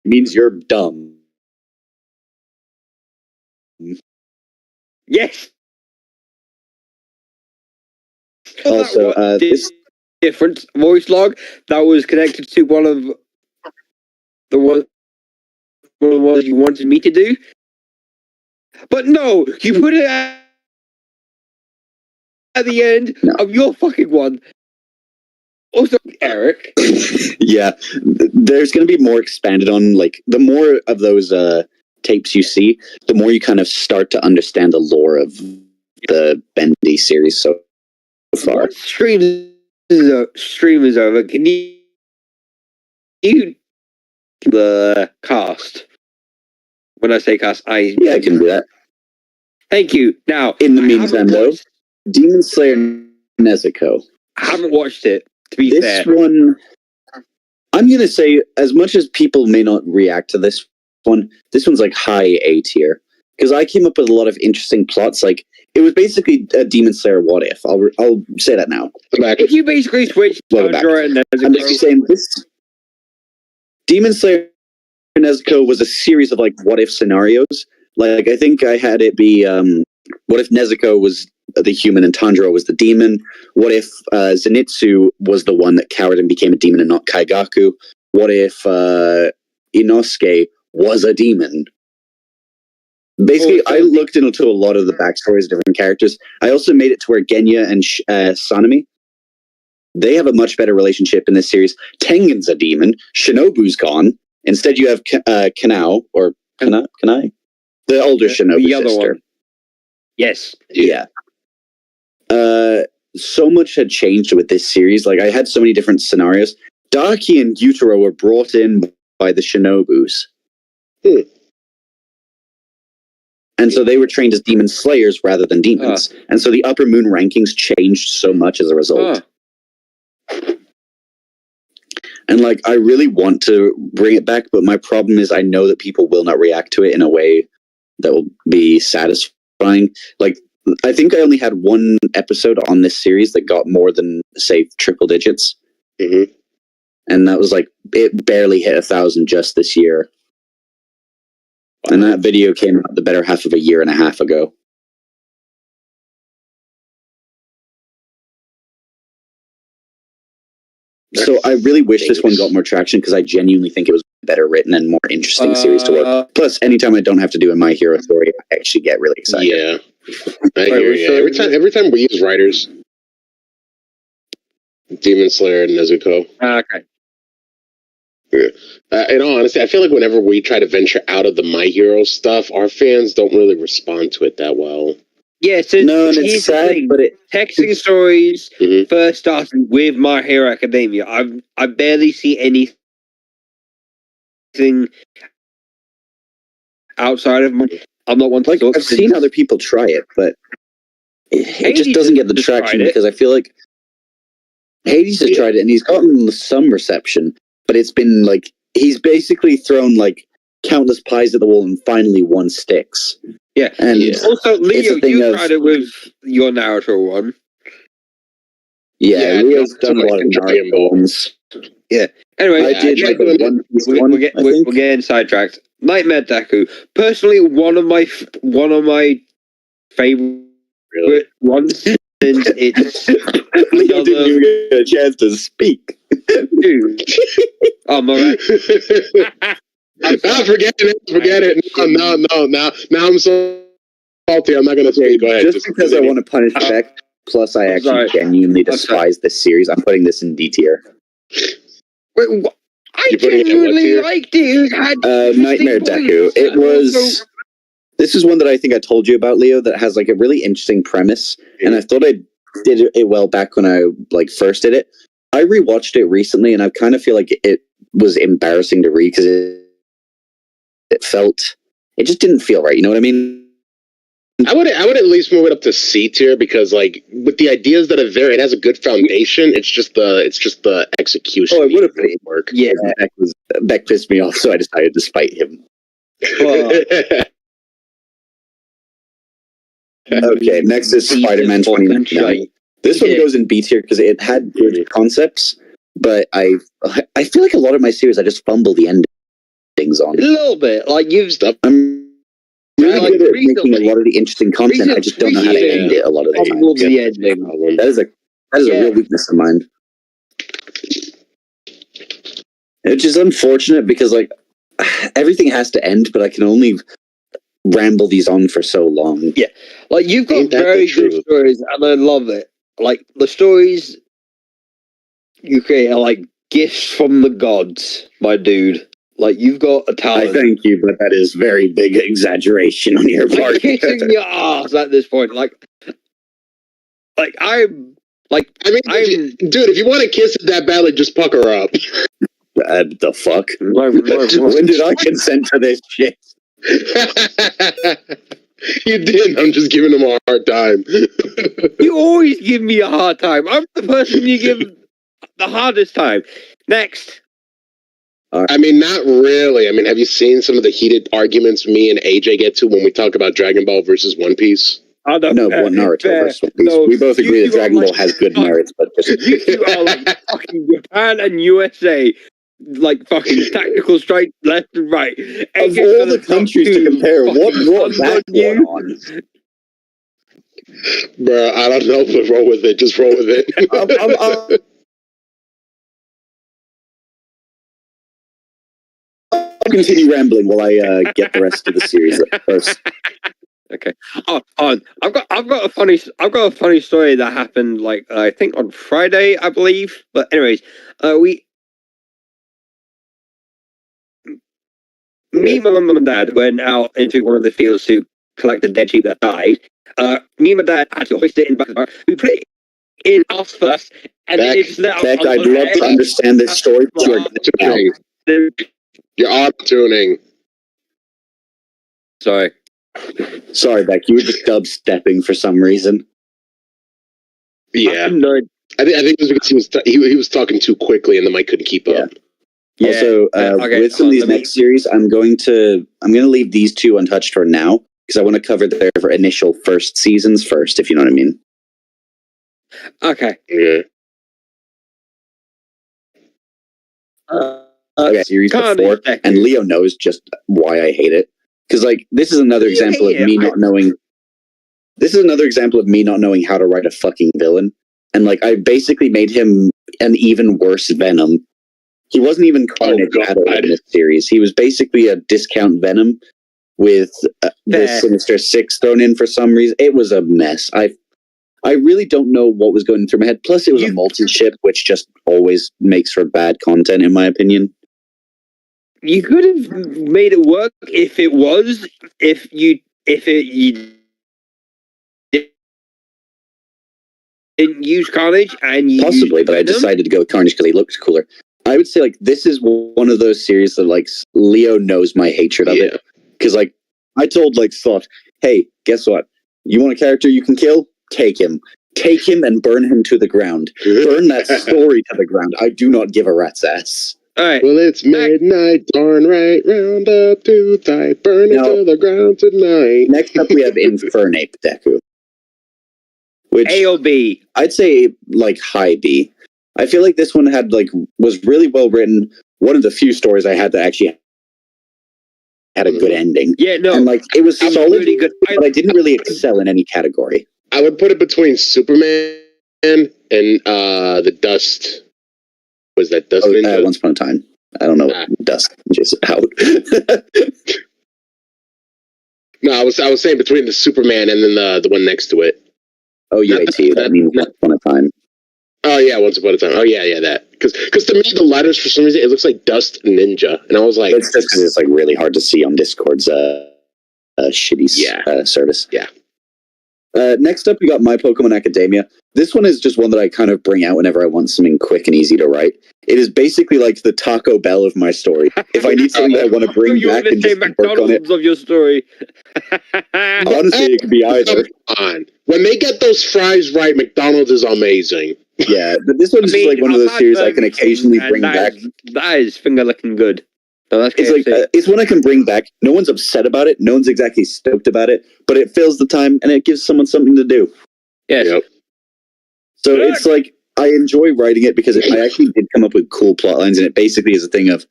means you're dumb. Yes. Also, this different voice log that was connected to one of the ones you wanted me to do. But no, you put it at the end of your fucking one. Also, Eric. Yeah, there's going to be more expanded on. The more of those tapes you see, the more you kind of start to understand the lore of the Bendy series so far. What stream stream is over, can you the cast? When I say cast, I can do that. Thank you. Now, in the meantime, though, Demon Slayer Nezuko. I haven't watched it. To be fair, this one, I'm gonna say, as much as people may not react to this one's like high A tier because I came up with a lot of interesting plots. Like it was basically a Demon Slayer what if. I'll say that now. If you basically switch Tanjiro and Nezuko, I'm just saying this Demon Slayer Nezuko was a series of like what if scenarios. Like I think I had it be what if Nezuko was the human and Tanjiro was the demon? What if Zenitsu was the one that cowered and became a demon and not Kaigaku? What if Inosuke was a demon? Basically, I looked into a lot of the backstories of different characters. I also made it to where Genya and Sanemi, they have a much better relationship in this series. Tengen's a demon. Shinobu's gone. Instead, you have Kanao, or Kanai? The older Shinobu the other sister. One. Yes. Yeah. So much had changed with this series. Like, I had so many different scenarios. Daki and Gyutaro were brought in by the Shinobus. And so they were trained as demon slayers rather than demons. And so the Upper Moon rankings changed so much as a result. And like, I really want to bring it back, but my problem is I know that people will not react to it in a way that will be satisfying. Like, I think I only had one episode on this series that got more than, say, triple digits. Mm-hmm. And that was like, it barely hit 1,000 just this year. And that video came out the better half of a year and a half ago. So I really wish this one got more traction because I genuinely think it was better written and more interesting series to work. Plus, anytime I don't have to do a My Hero story, I actually get really excited. Yeah, I hear you. Every time we use writers, Demon Slayer and Nezuko. Okay. In all honesty, I feel like whenever we try to venture out of the My Hero stuff, our fans don't really respond to it that well. Yeah, so no, and it's sad, but texting stories first started with My Hero Academia. I barely see anything outside of my. I'm not one to talk. I've seen other people try it, but it just doesn't get the traction because I feel like Hades has tried it and he's gotten some reception, but it's been like he's basically thrown like countless pies at the wall and finally one sticks. Yeah, and also Leo, you tried it with your Naruto one. Yeah, Leo's done a lot of Naruto ones. Yeah. Anyway, I did like the One Piece one. We're getting sidetracked. Nightmare Deku. Personally, one of my favorite ones. And it's Leo didn't even get a chance to speak. Dude. Oh my God. Forget it. Now I'm so salty. I'm not going to say. Go ahead. Just because I want to punish Beck. Plus, I actually genuinely despise this series. I'm putting this in D tier. Wait, I genuinely liked it. Nightmare Deku. It was. This is one that I think I told you about, Leo. That has like a really interesting premise, and I thought I did it well back when I like first did it. I rewatched it recently, and I kind of feel like it was embarrassing to read because it just didn't feel right. You know what I mean? I would at least move it up to C tier because, like, with the ideas that are there, it has a good foundation. It's just the execution. Oh, it would have been work. Yeah, Beck pissed me off, so I decided to spite him. Okay, next is Spider-Man 2099. This one goes in B tier because it had good concepts, but I feel like a lot of my series I just fumble the endings on. A little bit, like I'm really good at making a lot of the interesting content. I just don't know how to end it a lot of the time. That is a real weakness of mine. Which is unfortunate because like everything has to end, but I can only ramble these on for so long. Yeah, like you've got very good stories, and I love it. Like the stories you create are like gifts from the gods, my dude. Like you've got a talent. I thank you, but that is very big exaggeration on your part. Kissing your ass at this point, like I Like, I mean, dude, if you want to kiss it that badly, just puck her up. The fuck? When did I consent to this shit? You didn't. I'm just giving him a hard time. You always give me a hard time. I'm the person you give the hardest time. Next. I mean, not really. I mean, have you seen some of the heated arguments me and AJ get to when we talk about Dragon Ball versus One Piece? No, Naruto versus One Piece. We both agree that Dragon Ball has good merits, but just you two are like fucking Japan and USA, like fucking tactical strike left and right. Of all the countries to compare, what brought that one on? Bro, I don't know, but roll with it. Just roll with it. I'll continue rambling while I get the rest of the series up first. Okay. Oh, I've got a funny story that happened like I think on Friday, I believe. But anyways, me, my mum and dad went out into one of the fields to collect a dead sheep that died. Me and my dad had to hoist it in the back of the car. We put it in us first, and then it just let Beck, I'd love to understand this story, but You're auto-tuning. Sorry, Beck. You were just dubstepping for some reason. Yeah, I think it was because he was talking too quickly and the mic couldn't keep up. Yeah. Also, with some of these next series, I'm going to leave these two untouched for now because I want to cover their initial first seasons first, if you know what I mean. Okay. Yeah. Okay, series before, and Leo knows just why I hate it. Because, like, this is another example of me not knowing. This is another example of me not knowing how to write a fucking villain, and like I basically made him an even worse Venom. He wasn't even Carnage at all in this series. He was basically a discount Venom with the Sinister Six thrown in for some reason. It was a mess. I really don't know what was going through my head. Plus, it was a multi-ship, which just always makes for bad content, in my opinion. You could have made it work if you didn't use Carnage and you possibly, but I decided to go with Carnage because he looked cooler. I would say like this is one of those series that like Leo knows my hatred of it because like I told like Sloth, hey, guess what? You want a character you can kill? Take him and burn him to the ground. Burn that story to the ground. I do not give a rat's ass. All right. Well, it's midnight, darn right, round up too tight, burn it to the ground tonight. Next up, we have Infernape Deku. Which A or B? I'd say like high B. I feel like this one was really well written. One of the few stories I had that actually had a good ending. Yeah, no. And like it was solid, really good. but I didn't really excel in any category. I would put it between Superman and the Dust. Was that Dust Ninja? Once Upon a Time. I don't know what Dust Ninja's about. No, I was saying between the Superman and then the one next to it. Oh, UAT. That means Once Upon a Time. Oh yeah, Once Upon a Time. Oh yeah, that. Because to me the letters for some reason it looks like Dust Ninja, and I was like, it's just because it's like really hard to see on Discord's shitty service. Yeah. Next up, we got My Pokemon Academia. This one is just one that I kind of bring out whenever I want something quick and easy to write. It is basically like the Taco Bell of my story. If I need something that I want to bring back and just work on it. Of your story. Honestly, it could be either. Come on. When they get those fries right, McDonald's is amazing. Yeah, but this one's just like one of those series I can occasionally bring back. That is finger licking good. No, it's like it's one I can bring back. No one's upset about it. No one's exactly stoked about it, but it fills the time and it gives someone something to do. Yes. Yep. So it's like I enjoy writing it because I actually did come up with cool plot lines, and it basically is a thing of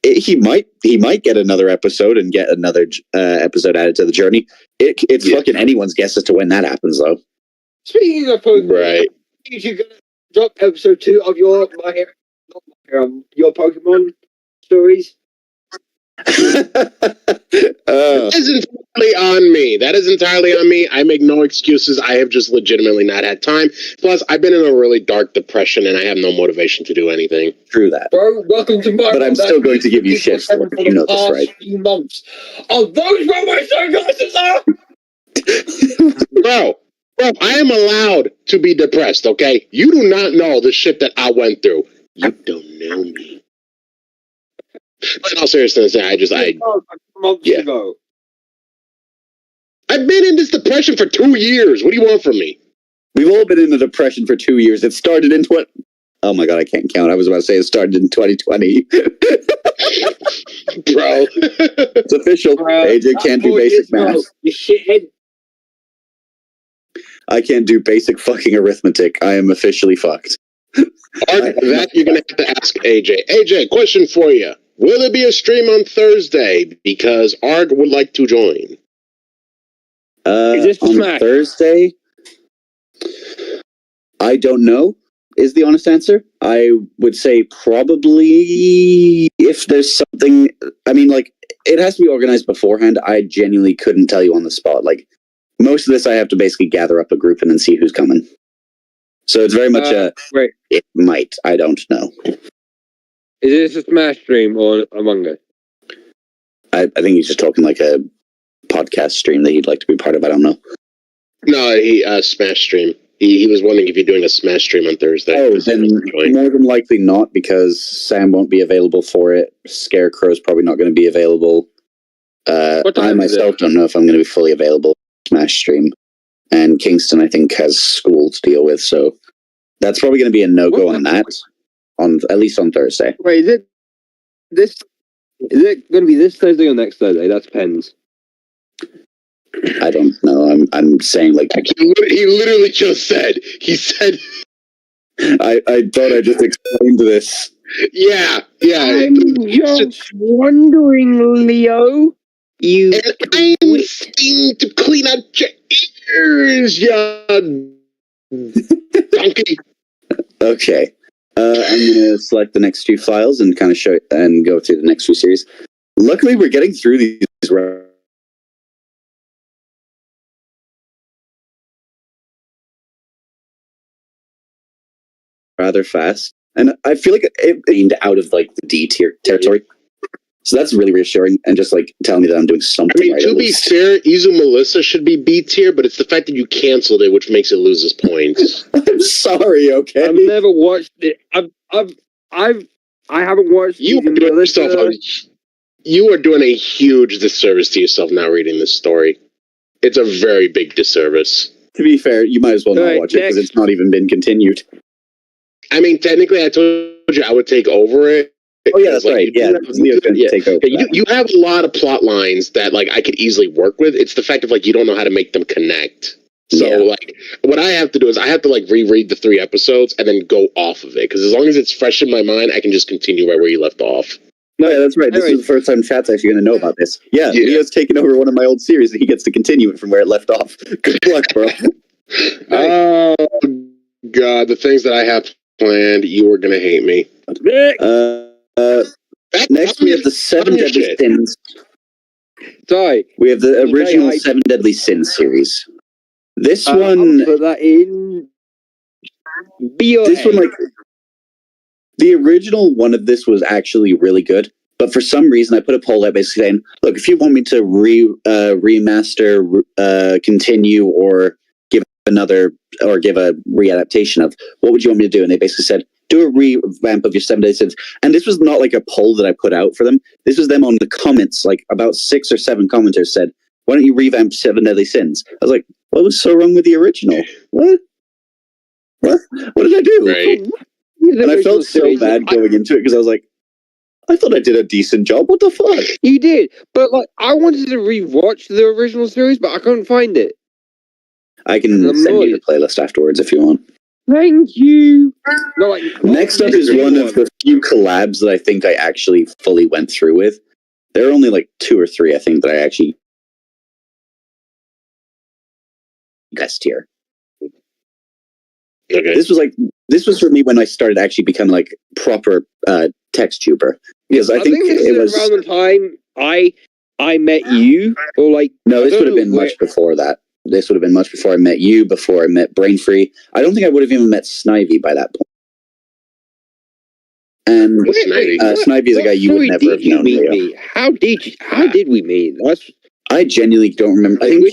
he might get another episode and get another episode added to the journey. It's fucking anyone's guess as to when that happens, though. Speaking of Pokemon, right? You're gonna drop episode 2 of your your Pokemon stories. That is entirely on me. I make no excuses. I have just legitimately not had time. Plus, I've been in a really dark depression and I have no motivation to do anything. True that. Bro, welcome to my But I'm still going to give you shit for it. You know this, right? Few months. Oh, those were my sunglasses are! Bro, Bro, I am allowed to be depressed, okay? You do not know the shit that I went through. You don't know me. But in all seriousness, months yeah. ago. I've been in this depression for 2 years. What do you want from me? We've all been in a depression for 2 years. It started in Oh my god, I can't count. I was about to say it started in 2020. Bro. It's official. AJ can't do basic math. You shithead. I can't do basic fucking arithmetic. I am officially fucked. That you're going to have to ask AJ. AJ, question for you. Will there be a stream on Thursday? Because Arg would like to join. Is this on Smash? Thursday? I don't know, is the honest answer. I would say probably if there's something... I mean, like, it has to be organized beforehand. I genuinely couldn't tell you on the spot. Like, most of this I have to basically gather up a group and then see who's coming. So it's very much right. It might. I don't know. Is this a Smash stream or Among Us? I think he's just talking like a podcast stream that he'd like to be part of. I don't know. No, he Smash stream. He was wondering if you're doing a Smash stream on Thursday. Oh, then more than likely not, because Sam won't be available for it. Scarecrow's probably not going to be available. I myself don't know if I'm going to be fully available for Smash stream. And Kingston, I think, has school to deal with, so that's probably going to be a no-go on that, at least on Thursday. Wait, is it going to be this Thursday or next Thursday? That depends. I don't know. I'm saying, like... He literally just said... He said... I thought I just explained this. Yeah. I'm just wondering, Leo. And I'm saying to clean out your ears, you donkey. Okay. I'm going to select the next few files and kind of show and go through the next few series. Luckily, we're getting through these rather fast. And I feel like it aimed out of like the D tier territory. So that's really reassuring and just like telling me that I'm doing something. I mean, right, to be fair, Izu Melissa should be B tier, but it's the fact that you canceled it which makes it lose its points. I'm sorry, okay? I've never watched it. I haven't watched. You are doing a huge disservice to yourself now reading this story. It's a very big disservice. To be fair, you might as well not watch it because it's not even been continued. I mean, technically, I told you I would take over it. Oh yeah, that's right. Yeah, Leo's going to take over. You have a lot of plot lines that like I could easily work with. It's the fact of like you don't know how to make them connect. So like what I have to do is I have to like reread the 3 episodes and then go off of it because as long as it's fresh in my mind, I can just continue right where you left off. No, yeah, that's right. This is the first time chat's actually going to know about this. Yeah, Leo's taken over one of my old series and he gets to continue it from where it left off. Good luck, bro. Oh God, the things that I have planned, you are going to hate me. Next, we have the 7 Deadly Sins. Sorry. We have the original 7 Deadly Sins series. This one... I'll put that in... This one, like... The original one of this was actually really good, but for some reason I put a poll out basically saying, look, if you want me to remaster, continue, or give a readaptation of, what would you want me to do? And they basically said, do a revamp of your 7 Deadly Sins. And this was not like a poll that I put out for them. This was them on the comments, like about 6 or 7 commenters said, why don't you revamp 7 Deadly Sins? I was like, what was so wrong with the original? What did I do? Right. And I felt so bad going into it because I was like, I thought I did a decent job. What the fuck? You did, but like I wanted to rewatch the original series, but I couldn't find it. I can send you the playlist afterwards if you want. Thank you. No, like, next up is one of the few collabs that I think I actually fully went through with. There are only like 2 or 3, I think, that I actually guessed here. Okay. This was for me when I started actually becoming like proper text tuber. Because I think it was around the time I met you, or like no, this would have been much before that. This would have been much before I met you, before I met Brain Free. I don't think I would have even met Snivy by that point. And Snivy is a guy you would never have known. How did we meet? I genuinely don't remember. I think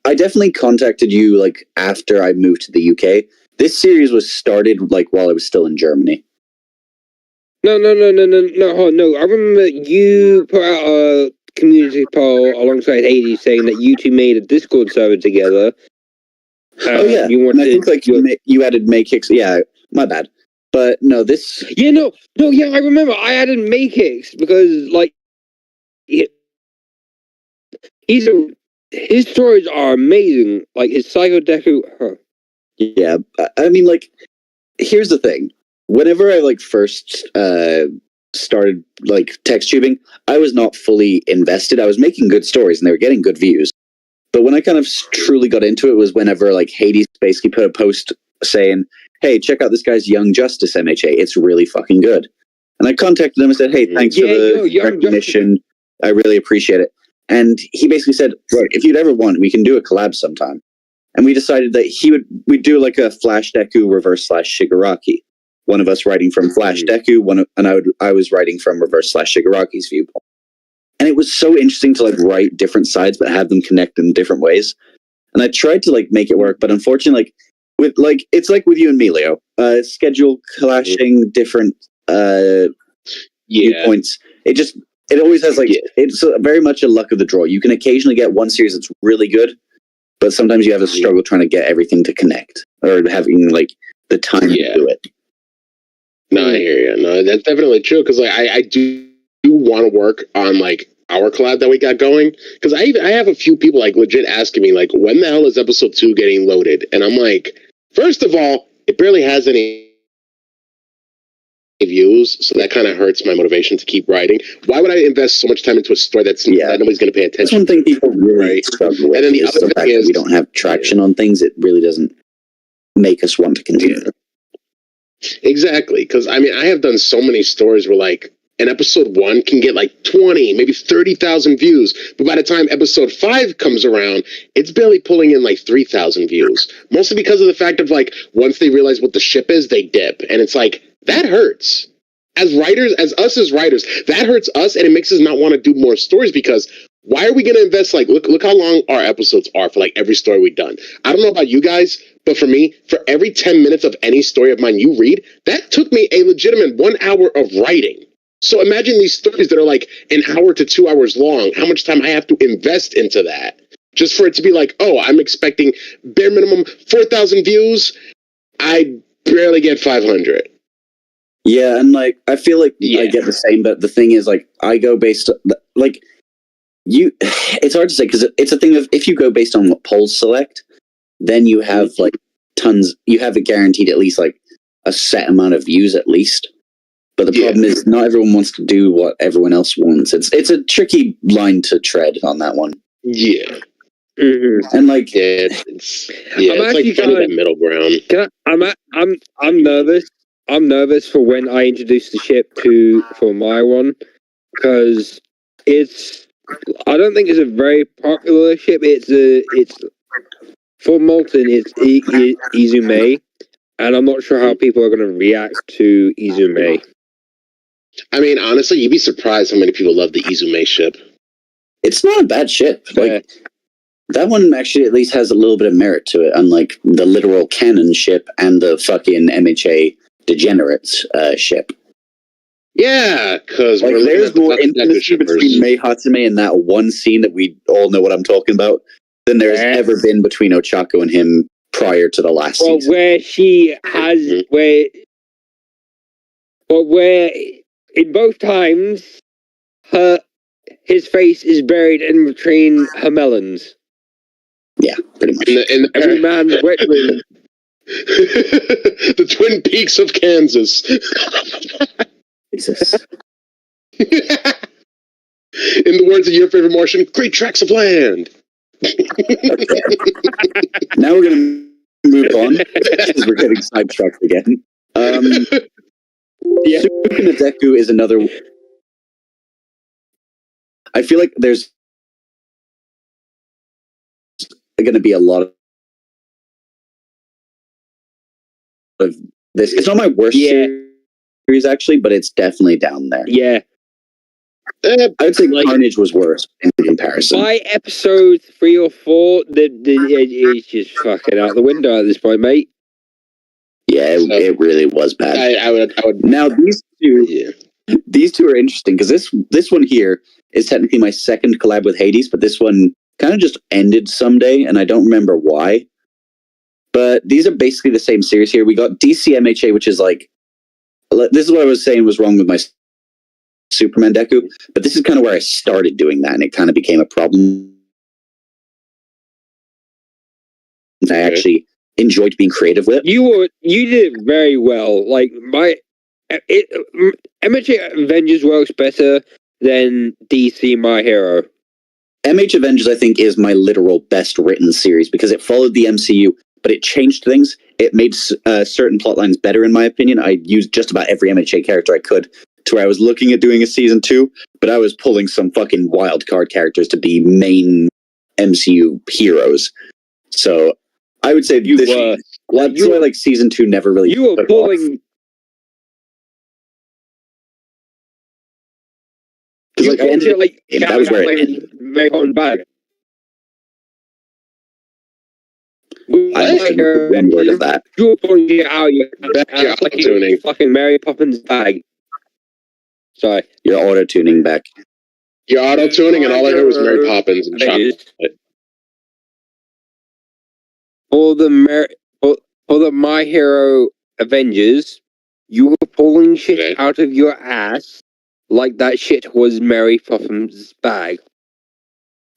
I definitely contacted you like after I moved to the UK. This series was started like while I was still in Germany. No. I remember you put out a community poll alongside Hades saying that you two made a Discord server together. Oh yeah, and I think like you added Maykicks. Yeah, my bad. But no, this. Yeah, I remember I added Maykicks because like his stories are amazing. Like his Psycho Deku. Huh. Yeah, I mean, like, here's the thing. Whenever I like first started like text tubing, I was not fully invested. I was making good stories and they were getting good views. But when I kind of truly got into it was whenever like Hades basically put a post saying, "Hey, check out this guy's Young Justice MHA. It's really fucking good." And I contacted him and said, "Hey, thanks for the recognition. I really appreciate it." And he basically said, "Look, if you'd ever want, we can do a collab sometime." And we decided that we'd do like a Flash Deku reverse / Shigaraki. One of us writing from Flash Deku, I was writing from reverse / Shigaraki's viewpoint. And it was so interesting to like write different sides but have them connect in different ways. And I tried to like make it work, but unfortunately, like with like it's like with you and me, Leo, schedule clashing, different viewpoints. It always has like it's very much a luck of the draw. You can occasionally get one series that's really good, but sometimes you have a struggle trying to get everything to connect or having like the time to do it. No, I hear you. No, that's definitely true because like I do want to work on like our collab that we got going because I have a few people like legit asking me like when the hell is episode 2 getting loaded, and I'm like, first of all, it barely has any views, so that kind of hurts my motivation to keep writing. Why would I invest so much time into a story that nobody's going to pay attention? That's one thing people really struggle with. And then the other thing is we don't have traction on things. It really doesn't make us want to continue. Exactly, because I mean, I have done so many stories where like an episode 1 can get like 20, maybe 30,000 views, but by the time episode 5 comes around, it's barely pulling in like 3,000 views. Mostly because of the fact of like once they realize what the ship is, they dip, and it's like that hurts. As writers, as writers, that hurts us, and it makes us not want to do more stories because why are we going to invest? Like, look how long our episodes are for like every story we've done. I don't know about you guys, but for me, for every 10 minutes of any story of mine you read, that took me a legitimate 1 hour of writing. So imagine these stories that are like an hour to 2 hours long, how much time I have to invest into that just for it to be like, oh, I'm expecting bare minimum 4,000 views. I barely get 500. Yeah, and like I feel like I get the same, but the thing is, like I go based like you. It's hard to say because it's a thing of if you go based on what polls select, then you have like tons. You have it guaranteed at least like a set amount of views at least. But the problem is not everyone wants to do what everyone else wants. It's a tricky line to tread on that one. Yeah. Mm-hmm. And like it's like finding that middle ground. I'm nervous. I'm nervous for when I introduce the ship for my one because I don't think it's a very popular ship. It's for Molten. It's Izume, and I'm not sure how people are going to react to Izume. I mean, honestly, you'd be surprised how many people love the Izume ship. It's not a bad ship. Like that one actually at least has a little bit of merit to it, unlike the literal canon ship and the fucking MHA Degenerates ship. Yeah, because like, there's more intimacy between Mei Hatsume and that one scene that we all know what I'm talking about than there's ever been between Ochako and him prior to the last season. Where she has where in both times his face is buried in between her melons. Yeah, pretty much. In the every man wet room. The Twin Peaks of Kansas. Jesus. In the words of your favorite Martian, great tracts of land. Okay. Now we're going to move on because we're getting sidetracked again. Sukuna Deku is another. I feel like there's going to be a lot of this. It's not my worst series actually, but it's definitely down there. Yeah. I would say Carnage was worse in comparison. By episode 3 or 4, it's just fucking out the window at this point, mate. Yeah, it really was bad. I would. Now these two are interesting because this one here is technically my second collab with Hades, but this one kind of just ended someday, and I don't remember why. But these are basically the same series here. We got DC MHA, which is like, this is what I was saying was wrong with my Superman Deku, but this is kind of where I started doing that, and it kind of became a problem. I actually enjoyed being creative with. You did it very well. Like MHA Avengers works better than DC My Hero. MH Avengers, I think, is my literal best written series because it followed the MCU, but it changed things. It made certain plot lines better, in my opinion. I used just about every MHA character I could to where I was looking at doing a season 2, but I was pulling some fucking wild card characters to be main MCU heroes. So I would say that's why like season 2 never really. You were pulling. That was where it ended. Very hot bag. I should one word of that. You were pulling it out your fucking Mary Poppins bag. Sorry. You're auto-tuning back. You're auto-tuning, and all I heard was Mary Poppins and chocolate. For the My Hero Avengers, you were pulling shit out of your ass like that shit was Mary Poppins' bag.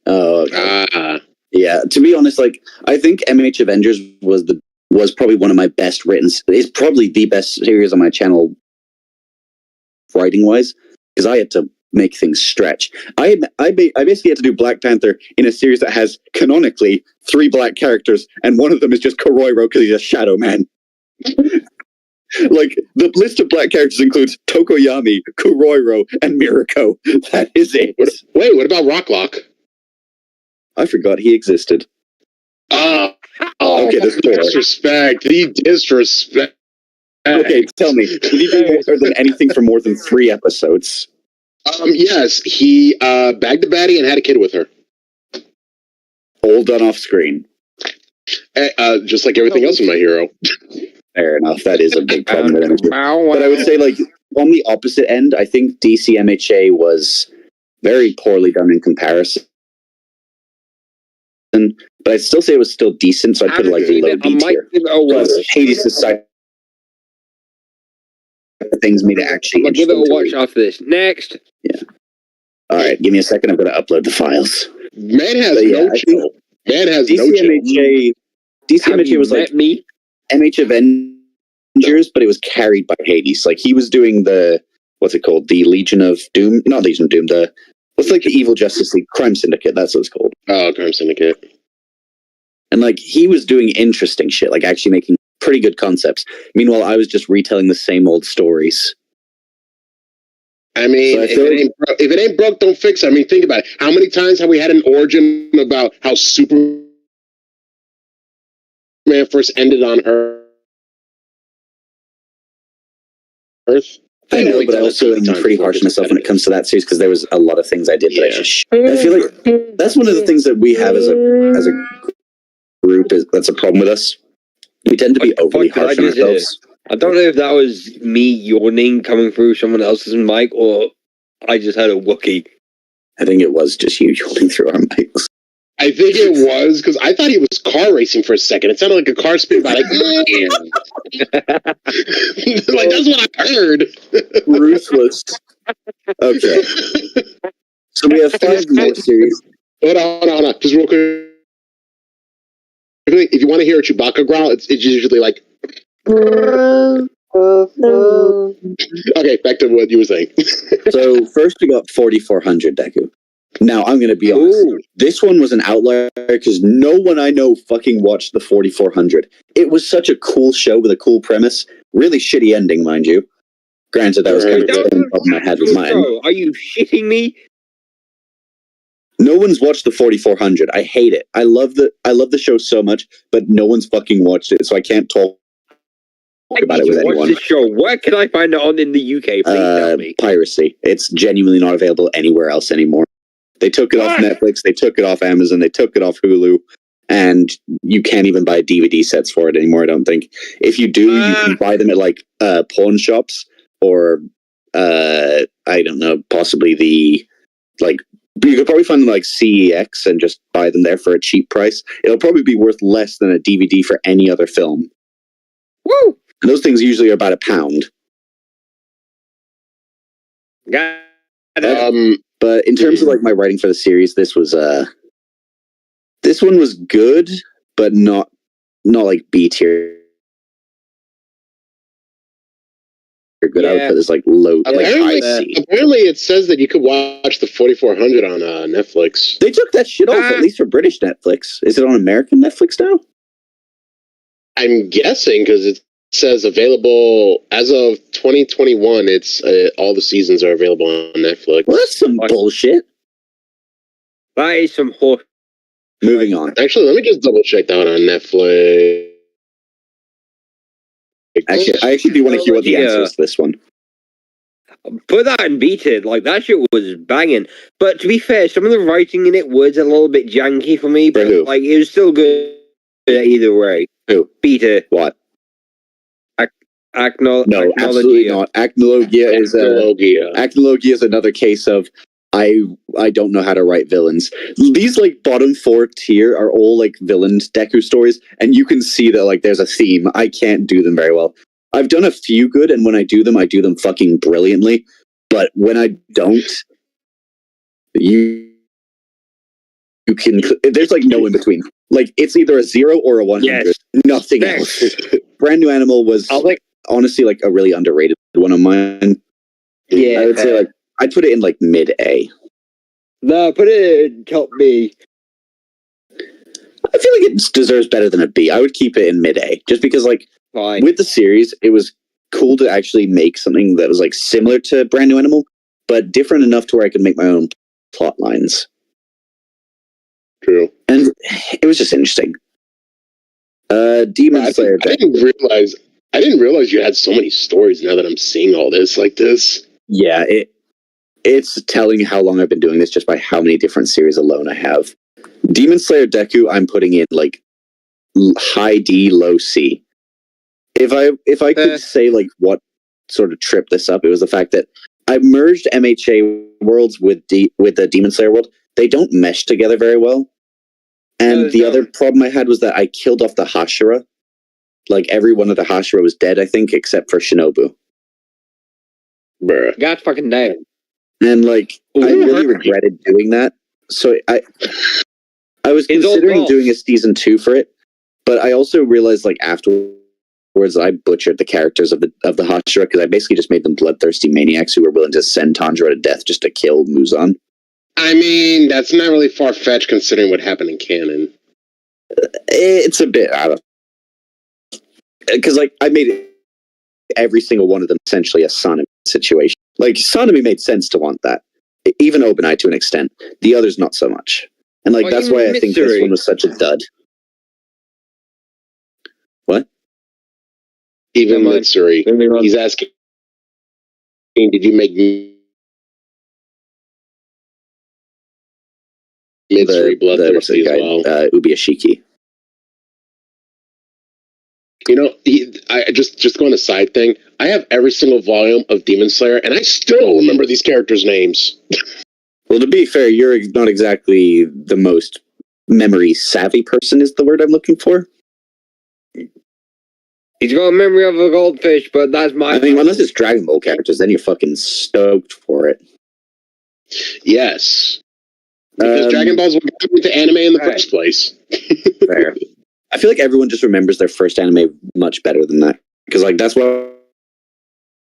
Oh, okay. Yeah, to be honest, like, I think MH Avengers was probably one of my best written. It's probably the best series on my channel writing wise, because I had to make things stretch. I basically had to do Black Panther in a series that has canonically 3 black characters, and one of them is just Koroiro because he's a shadow man. Like, the list of black characters includes Tokoyami, Koroiro, and Mirako. That is it. Wait, what about Rocklock? I forgot he existed. Okay, there's 4. Disrespect. The disrespect. Okay, tell me, did he do more than anything for more than 3 episodes? Yes, he bagged a baddie and had a kid with her. All done off screen. Just like everything else in My Hero. Fair enough, that is a big problem with MHA. But I would say, like, on the opposite end, I think DC MHA was very poorly done in comparison. But I'd still say it was still decent, so I'd put it like low B tier. Because Hades' side things made it actually. I'll give it a watch after this. Next. Yeah. All right, give me a second. I'm going to upload the files. Man has no chill. Man has DC no chill. DC MHA was like MH Avengers, but it was carried by Hades. Like, he was doing the, what's it called? The Legion of Doom? Not Legion of Doom, what's like the Evil Justice League? Crime Syndicate, that's what it's called. Oh, Crime Syndicate. And, like, he was doing interesting shit, like actually making pretty good concepts. Meanwhile, I was just retelling the same old stories. I mean, if it ain't broke, don't fix it. I mean, think about it. How many times have we had an origin about how Superman first ended on Earth? I know, but I also am pretty harsh on myself when it comes to that series because there was a lot of things I did that I feel like that's one of the things that we have as a group that's a problem with us. We tend to be overly harsh on ourselves. I don't know if that was me yawning coming through someone else's mic or I just had a Wookiee. I think it was just you yawning through our mics. I think it was because I thought he was car racing for a second. It sounded like a car spin by like, like that's what I heard. Ruthless. Okay. So we have 5 more series. Hold on. Just real quick. If you want to hear a Chewbacca growl, it's usually like. Okay, back to what you were saying. So first we got 4400 Deku. Now I'm going to be honest. This one was an outlier because no one I know fucking watched the 4400. It was such a cool show with a cool premise. Really shitty ending, mind you. Granted, that was kind of the same problem I had with mine. Are you shitting me? No one's watched the 4400. I hate it. I love the show so much, but no one's fucking watched it, so I can't talk about it with anyone. Watch this show. Where can I find it on in the UK? Please tell me. Piracy. It's genuinely not available anywhere else anymore. They took it off Netflix. They took it off Amazon. They took it off Hulu. And you can't even buy DVD sets for it anymore, I don't think. If you do, you can buy them at like pawn shops or I don't know, possibly the like you could probably find them like CEX and just buy them there for a cheap price. It'll probably be worth less than a DVD for any other film. Woo! And those things usually are about £1. But in terms of like my writing for the series, this one was good, but not like B tier. Good. I would put this like low, like high C. Apparently, it says that you could watch the 4400 on Netflix. They took that shit off, at least for British Netflix. Is it on American Netflix now? I'm guessing because it says available as of 2021. It's all the seasons are available on Netflix. Well, that's some bullshit. That is some horse. Moving on. Actually, let me just double check that on Netflix. Actually, I do want to hear what the answer is to this one. Put that in beta. Like, that shit was banging. But to be fair, some of the writing in it was a little bit janky for me. But, like, it was still good either way. Who? Beta. What? No, absolutely not. Acnologia is another case of I don't know how to write villains. These like bottom 4 tier are all like villain Deku stories, and you can see that like there's a theme. I can't do them very well. I've done a few good, and when I do them fucking brilliantly. But when I don't, you can. There's like no in between. Like it's either a 0 or a 100. Yes. Nothing else. Brand New Animal was honestly like a really underrated one of mine. Yeah, I would say like. I'd put it in like mid A. No, put it in top B. I feel like it deserves better than a B. I would keep it in mid A, just because like with the series, it was cool to actually make something that was like similar to Brand New Animal, but different enough to where I could make my own plot lines. True, and it was just interesting. Demon Slayer. I didn't realize you had so many stories. Now that I'm seeing all this like this, yeah, it's telling how long I've been doing this just by how many different series alone I have. Demon Slayer Deku, I'm putting in like high D, low C. If I could say like what sort of tripped this up, it was the fact that I merged MHA worlds with the Demon Slayer world. They don't mesh together very well. And the other problem I had was that I killed off the Hashira. Like every one of the Hashira was dead, I think, except for Shinobu. Bruh. God fucking damn. And like I really regretted doing that. So I was considering doing a season 2 for it, but I also realized like afterwards I butchered the characters of the Hashira because I basically just made them bloodthirsty maniacs who were willing to send Tanjiro to death just to kill Muzan. I mean, that's not really far-fetched considering what happened in canon. It's a bit out of... Because like I made every single one of them essentially a Sanemi situation. Like, Sanemi made sense to want that. Even Obanai to an extent. The others, not so much. And, like, that's why I think this one was such a dud. What? Even Mitsuri. He's asking, did you make Mitsuri bloodthirsty as well? Ubiyashiki. You know, I just going a side thing. I have every single volume of Demon Slayer, and I still don't remember these characters' names. Well, to be fair, you're not exactly the most memory savvy person. Is the word I'm looking for? He's got a memory of a goldfish, but that's my. I mean, unless it's Dragon Ball characters, then you're fucking stoked for it. Yes, because Dragon Ball's what got into anime in the first place. Fair. I feel like everyone just remembers their first anime much better than that. Because, like, that's why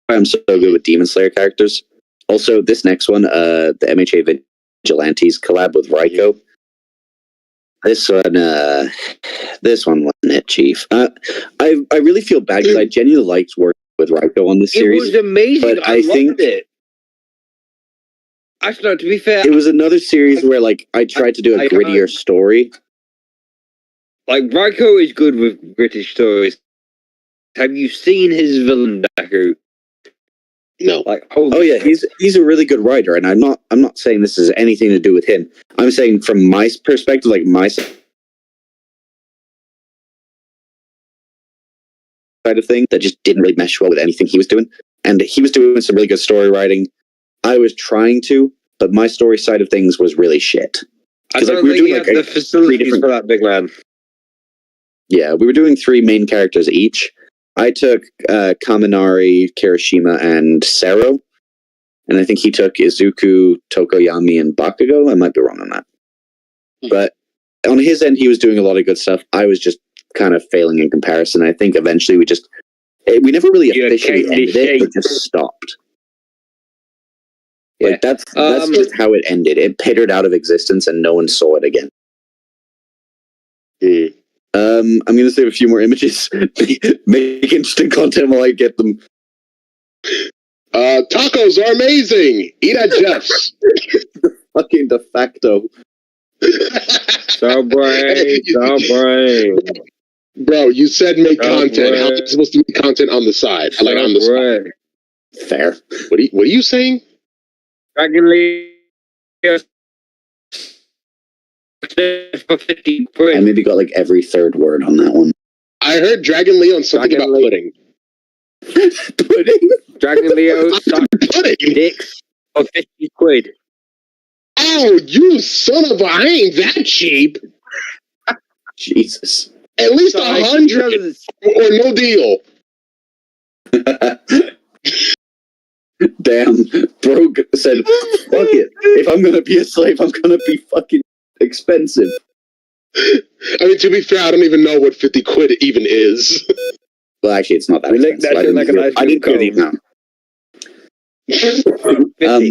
I'm so good with Demon Slayer characters. Also, this next one, the MHA Vigilantes collab with Raiko. This one wasn't it, Chief. I really feel bad because I genuinely liked working with Raiko on this series. It was amazing. But I think it. Actually, no, to be fair, it was another series where, like, I tried to do a grittier story. Like, Raiko is good with British stories. have you seen his villain Deku? No. Like, Oh yeah, he's a really good writer, and I'm not saying this has anything to do with him. I'm saying from my perspective, like my side of thing, that just didn't really mesh well with anything he was doing. And he was doing some really good story writing. I was trying to, but my story side of things was really shit. I don't think he had the facilities for that big man. Yeah, we were doing 3 main characters each. I took Kaminari, Kirishima, and Sero. And I think he took Izuku, Tokoyami, and Bakugo. I might be wrong on that. But on his end, he was doing a lot of good stuff. I was just kind of failing in comparison. I think eventually we never really officially ended it, but just stopped. Yeah. Like that's just how it ended. It petered out of existence and no one saw it again. I'm going to save a few more images. Make interesting content while I get them. Tacos are amazing. Eat at Jeff's. Fucking de facto. Subway. Bro, you said make content. How am I supposed to make content on the side? Like on the side. Fair. What are you saying? Dragonleo for 50 quid. I maybe got like every third word on that one. I heard Dragonleo and something about pudding. Pudding? Dragonleo pudding. dicks for 50 quid. Oh, you son of a! I ain't that cheap. Jesus. At least 100 or no deal. Damn, bro said, fuck it. If I'm gonna be a slave, I'm gonna be fucking expensive. I mean, to be fair, I don't even know what 50 quid even is. Well, actually, it's not that expensive. I didn't hear the amount.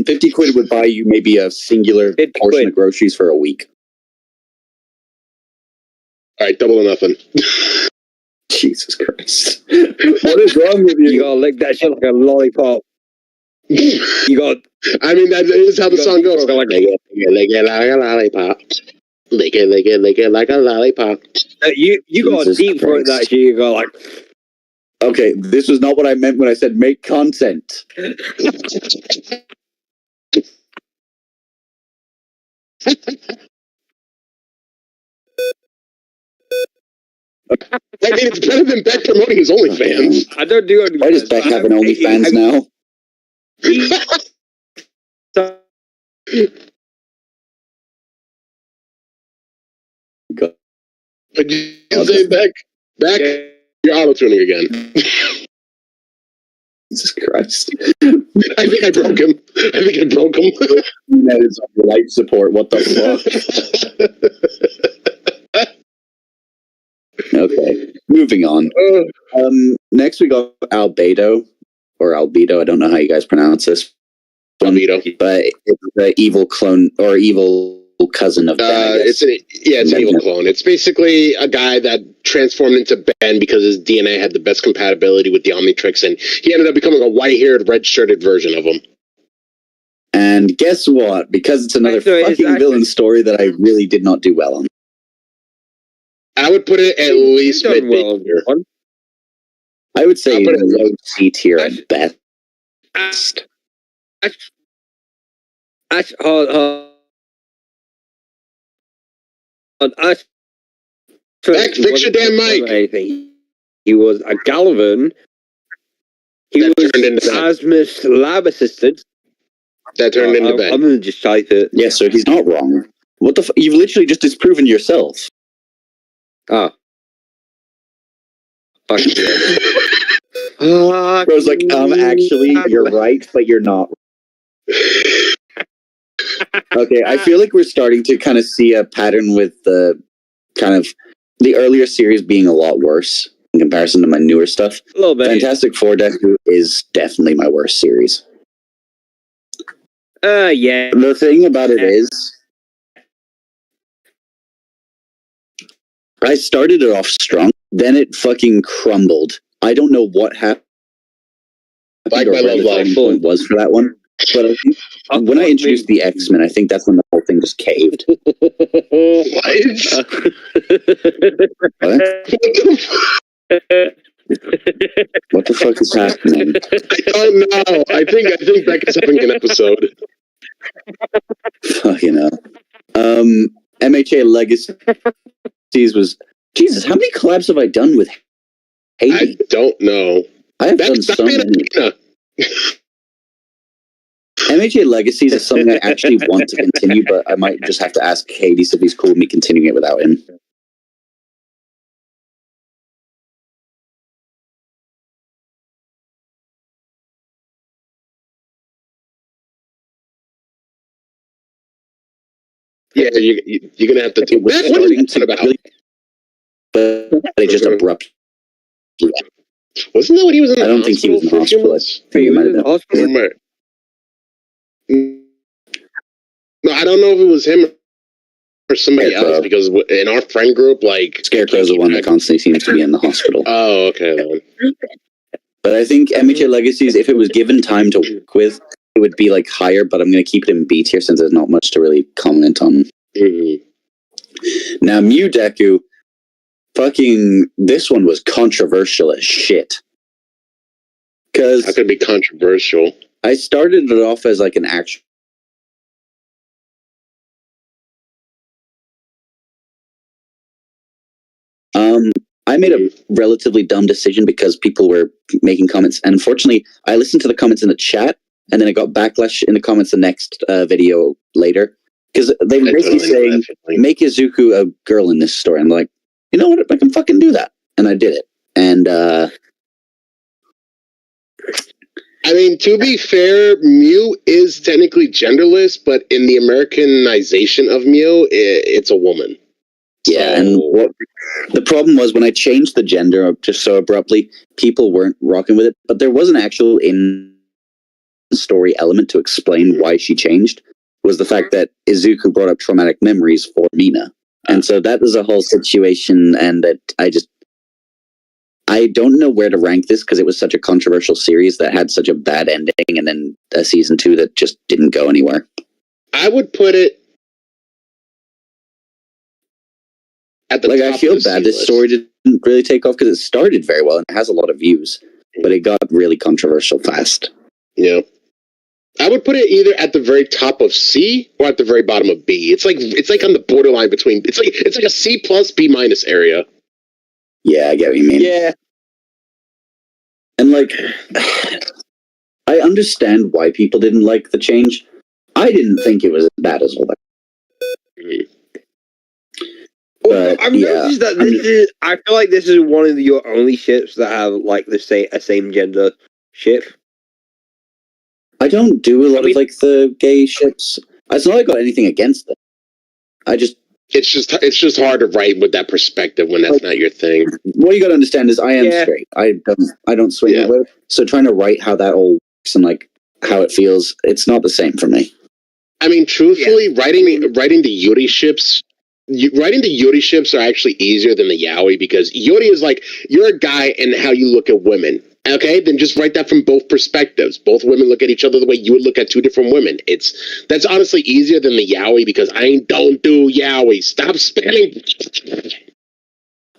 50 quid would buy you maybe a singular portion of groceries for a week. All right, double or nothing. Jesus Christ. What is wrong with you? You gotta lick that shit like a lollipop. You got. I mean, that is how the song goes. Like, lick it like a lollipop. Lick it like a lollipop. You got deep for that shit. You got like. Okay, this was not what I meant when I said make content. I mean, it's better than Beck promoting his OnlyFans. I don't do OnlyFans. Why does Beck have an OnlyFans now? Did you say Beck? Beck? Yeah. You're auto-tuning again. Jesus Christ. I think I broke him. That is on life support. What the fuck? Okay, moving on. Next we got Albedo, or Albedo. I don't know how you guys pronounce this. Albedo. But it's the evil clone, or evil cousin of Ben. It's an evil clone. It's basically a guy that transformed into Ben because his DNA had the best compatibility with the Omnitrix, and he ended up becoming a white-haired, red-shirted version of him. And guess what? Because it's another fucking villain story that I really did not do well on. I would put it at least mid tier. I would say low C tier at best. Fix your damn mic. Anything. He was a Galvan. He was Asmus lab assistant. That turned into Ben. I'm gonna just type it. Yeah, so he's not wrong. What the you've literally just disproven yourself. Ah. Fuck Bro's like, actually, you're right, but you're not. Okay, I feel like we're starting to kind of see a pattern with the kind of the earlier series being a lot worse in comparison to my newer stuff. A little bit. Fantastic Four Deku is definitely my worst series. Yeah. The thing about it is, I started it off strong, then it fucking crumbled. I don't know what happened. Like my love life was for that one. But I think when I introduced the X-Men, I think that's when the whole thing just caved. What the fuck is happening? I don't know. I think Becca's having an episode. Fucking hell. MHA Legacies was... Jesus, how many collabs have I done with Haiti? I don't know. I have done so many. MHA Legacies is something I actually want to continue, but I might just have to ask Hades if he's cool with me continuing it without him. Yeah, you're gonna have to do. It was starting to about, really, but it just abruptly. Wasn't that what he was in? I don't think he was in the hospital. I think he might have been. Hospital. No, I don't know if it was him or somebody else, because in our friend group, like Scarecrow's the one that constantly seems to be in the hospital. Oh, okay then. But I think MHA Legacies, if it was given time to work with, it would be like higher, but I'm going to keep it in B tier since there's not much to really comment on. Now, Mew Deku, fucking, this one was controversial as shit. Because how could it be controversial? I started it off as like an actual. I made a relatively dumb decision because people were making comments, and unfortunately, I listened to the comments in the chat, and then I got backlash in the comments the next video later, because they were basically saying, make Izuku a girl in this story. I'm like, you know what, I can fucking do that. And I did it. And, I mean, to be fair, Mew is technically genderless, but in the Americanization of Mew, it's a woman. Yeah, and what the problem was when I changed the gender just so abruptly, people weren't rocking with it, but there was an actual in-story element to explain why she changed, was the fact that Izuku brought up traumatic memories for Mina. And so that was a whole situation, and that I don't know where to rank this because it was such a controversial series that had such a bad ending, and then a season 2 that just didn't go anywhere. I would put it at the top. I feel bad. This story didn't really take off because it started very well and it has a lot of views, but it got really controversial fast. Yeah. I would put it either at the very top of C or at the very bottom of B. It's like on the borderline between. It's like a C plus B minus area. Yeah, I get what you mean. Yeah. And I understand why people didn't like the change. I didn't think it was as bad as all that. But, I've noticed that I feel like this is one of your only ships that have like a same gender ship. I don't do a lot of the gay ships. It's not like I got anything against them. It's just hard to write with that perspective when that's not your thing. What you got to understand is I am straight. I don't swing that way. So trying to write how that all works and how it feels, it's not the same for me. I mean, truthfully, writing the Yuri ships. Writing the Yuri ships are actually easier than the Yaoi, because Yuri is like, you're a guy and how you look at women. Okay, then just write that from both perspectives. Both women look at each other the way you would look at two different women. That's honestly easier than the Yaoi, because I don't do Yaoi. Stop spelling.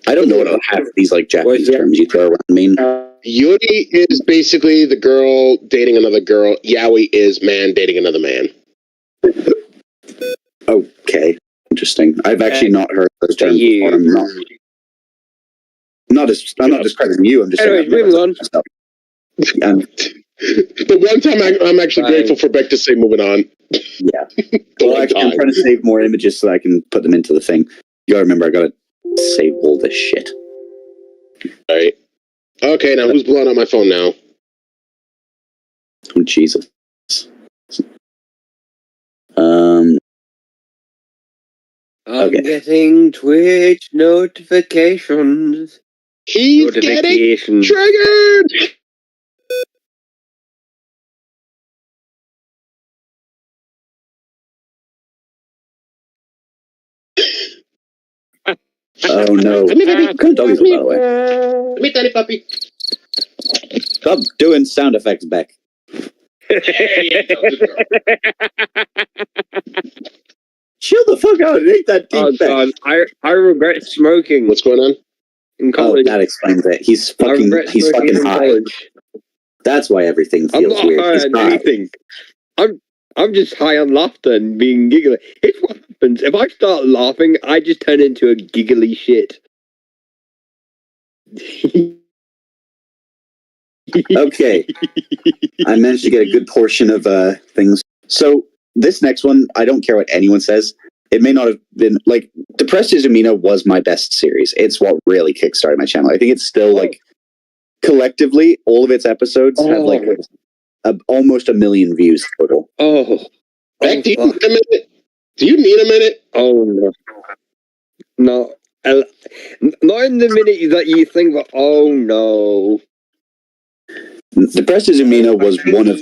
I don't know what half of these Japanese terms you throw around mean. Yuri is basically the girl dating another girl. Yaoi is man dating another man. Okay. Interesting. I've actually not heard those terms before. I'm not describing you. I'm just saying. Moving on. The one time I'm actually grateful for Beck to say moving on. Yeah. Well, actually, I'm trying to save more images so I can put them into the thing. You gotta remember, I gotta save all this shit. All right. Okay, now who's blowing up my phone now? Oh, Jesus. I'm getting Twitch notifications. He's getting triggered! Oh no. What kind of dog is it, by the way? Let me tell you, puppy. Stop doing sound effects, Beck. Chill the fuck out. It ain't that deep, Beck. God. I regret smoking. What's going on? in Oh, college. that explains it. He's I fucking regret he's smoking fucking in high. college. That's why everything I'm feels not weird. high He's on high. anything. I'm just high on laughter and being giggly. It's what happens. If I start laughing, I just turn into a giggly shit. Okay. I managed to get a good portion of things. So this next one, I don't care what anyone says. It may not have been like Depressed Izumina was my best series. It's what really kickstarted my channel. I think it's still like collectively all of its episodes have like almost 1 million views total. Beck, do you need a minute? Do you need a minute? Oh no, no, not in the minute that you think, but oh no. Depressed Izumina was one of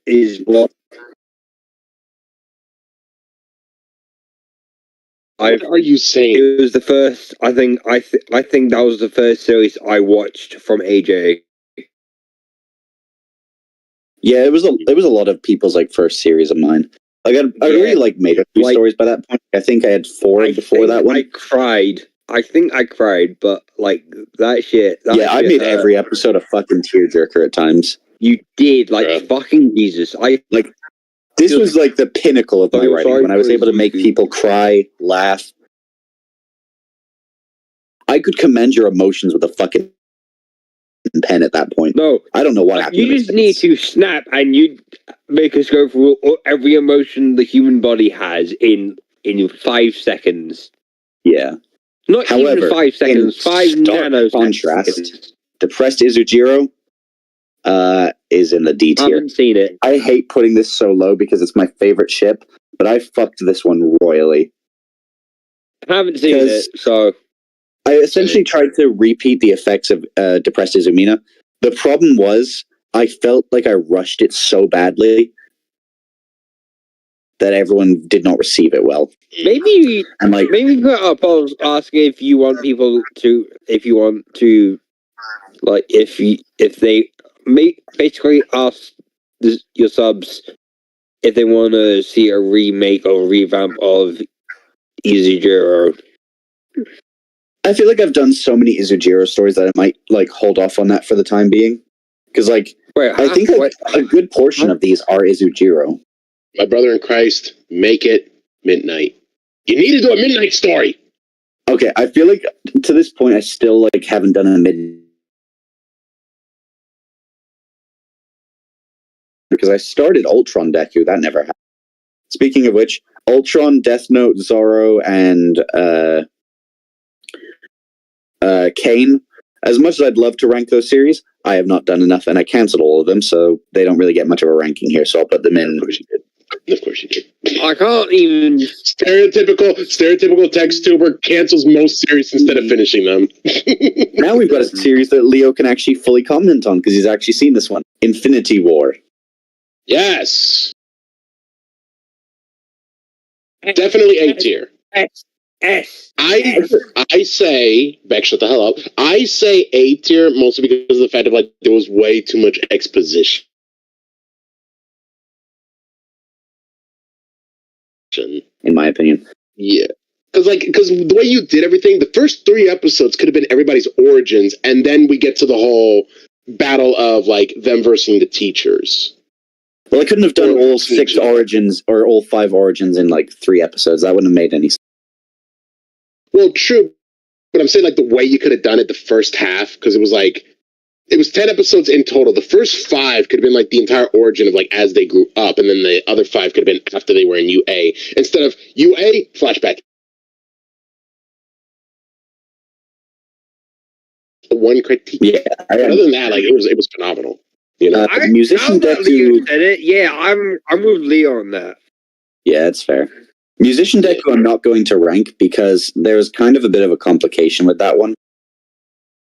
is what What are you saying? It was the first. I think that was the first series I watched from AJ. Yeah, it was a lot of people's like first series of mine. Like I really like made a few stories by that point. I think I had 4 before that one. I cried. I think I cried, but like that shit. I made every episode a fucking tearjerker at times. You did, like fucking Jesus. This was like the pinnacle of my writing when I was able to make people cry, laugh. I could commend your emotions with a fucking pen at that point. No, I don't know what happened. You just need to snap and you make us go through every emotion the human body has in 5 seconds. Yeah. Not However, even 5 seconds, 5 nanoseconds. Contrast, Depressed Izujiro is in the D tier. I haven't seen it. I hate putting this so low because it's my favorite ship, but I fucked this one royally. I haven't seen it, so... I essentially tried to repeat the effects of Depressed Izumina. The problem was, I felt like I rushed it so badly that everyone did not receive it well. Maybe put up polls asking if they basically ask your subs if they want to see a remake or revamp of Izujiro. I feel like I've done so many Izujiro stories that I might like hold off on that for the time being, because I think a good portion of these are Izujiro. My brother in Christ, make it midnight. You need to do a midnight story. Okay, I feel like to this point I still like haven't done a midnight because I started Ultron Deku. That never happened. Speaking of which, Ultron, Death Note, Zoro, and Kane. As much as I'd love to rank those series, I have not done enough, and I canceled all of them, so they don't really get much of a ranking here. So I'll put them in. Of course you did. Of course you did. I can't even. Stereotypical text tuber cancels most series instead of finishing them. Now we've got a series that Leo can actually fully comment on because he's actually seen this one. Infinity War. Yes. Definitely A tier. I say, Beck, shut the hell up. I say A tier mostly because of the fact of like there was way too much exposition. In my opinion. Yeah. Because the way you did everything, the first 3 episodes could have been everybody's origins, and then we get to the whole battle of like them versus the teachers. Well, I couldn't have done all 6 origins or all 5 origins in like 3 episodes. That wouldn't have made any sense. Well, true, but I'm saying like the way you could have done it the first half, because it was 10 episodes in total. The first 5 could have been like the entire origin of like as they grew up, and then the other 5 could have been after they were in UA. Instead of UA, flashback. One critique. Yeah, but other than that, like it was phenomenal. You know, Musician Deku. Said it. Yeah, I'm with Leo on that. Yeah, that's fair. Musician Deku I'm not going to rank because there's kind of a bit of a complication with that one.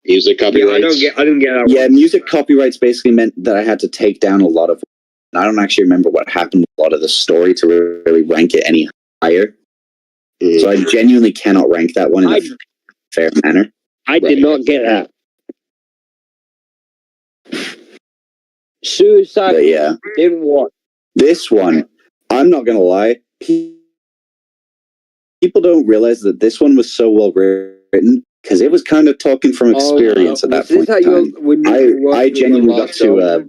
Music copyrights. Yeah, I didn't get that. Yeah, music copyrights basically meant that I had to take down a lot of. I don't actually remember what happened with a lot of the story to really rank it any higher. So I genuinely cannot rank that one in a fair manner. I did not get that. Suicide. But yeah. Didn't what? This one, I'm not going to lie. People don't realize that this one was so well written because it was kind of talking from experience at that point in time. I genuinely got to.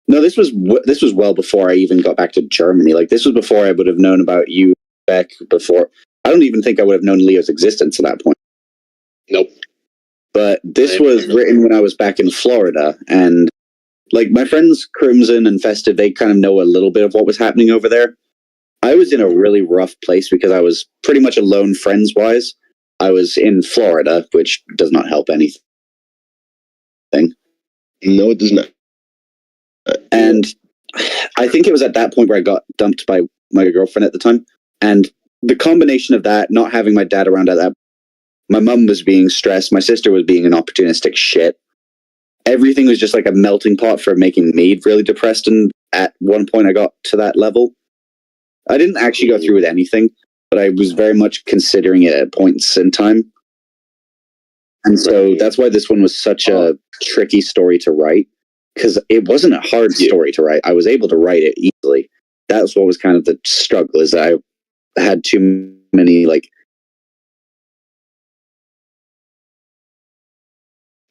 No, this was well before I even got back to Germany. Like, this was before I would have known about you, Beck. Before, I don't even think I would have known Leo's existence at that point. Nope. But this was written when I was back in Florida, and like my friends Crimson and Festive, they kind of know a little bit of what was happening over there. I was in a really rough place because I was pretty much alone friends-wise. I was in Florida, which does not help anything. No, it does not. And I think it was at that point where I got dumped by my girlfriend at the time. And the combination of that, not having my dad around at that, my mum was being stressed, my sister was being an opportunistic shit. Everything was just like a melting pot for making me really depressed. And at one point I got to that level. I didn't actually go through with anything, but I was very much considering it at points in time. And so that's why this one was such a tricky story to write, because it wasn't a hard story to write. I was able to write it easily. That's what was kind of the struggle, is I had too many, like,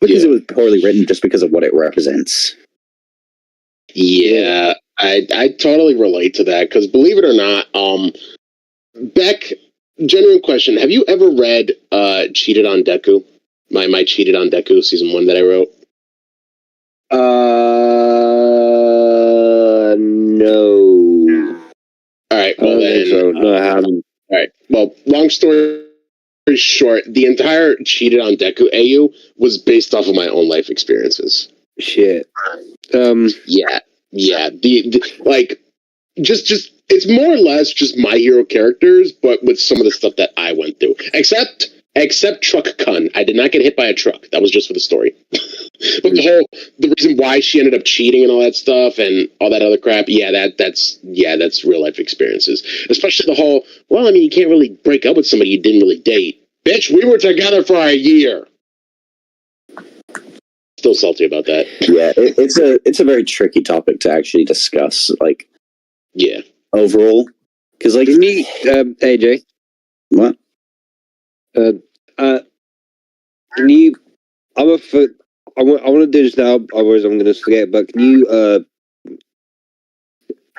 because it was poorly written just because of what it represents. Yeah, I totally relate to that, because believe it or not, Beck, genuine question, have you ever read Cheated on Deku? My Cheated on Deku season 1 that I wrote? No. Alright, well then. So. No, I haven't. Alright, well, long story short, the entire Cheated on Deku AU was based off of my own life experiences. Shit. Yeah. The like, just it's more or less just my hero characters, but with some of the stuff that I went through. Except Truck Kun. I did not get hit by a truck. That was just for the story. But the reason why she ended up cheating and all that stuff and all that other crap, that's real life experiences. Especially the whole, well, I mean, you can't really break up with somebody you didn't really date. Bitch, we were together for a year. Still salty about that. Yeah, it's a very tricky topic to actually discuss, like, yeah, overall, because, like, me, AJ, what? Can you? I want to do this now, otherwise I'm going to forget. But can you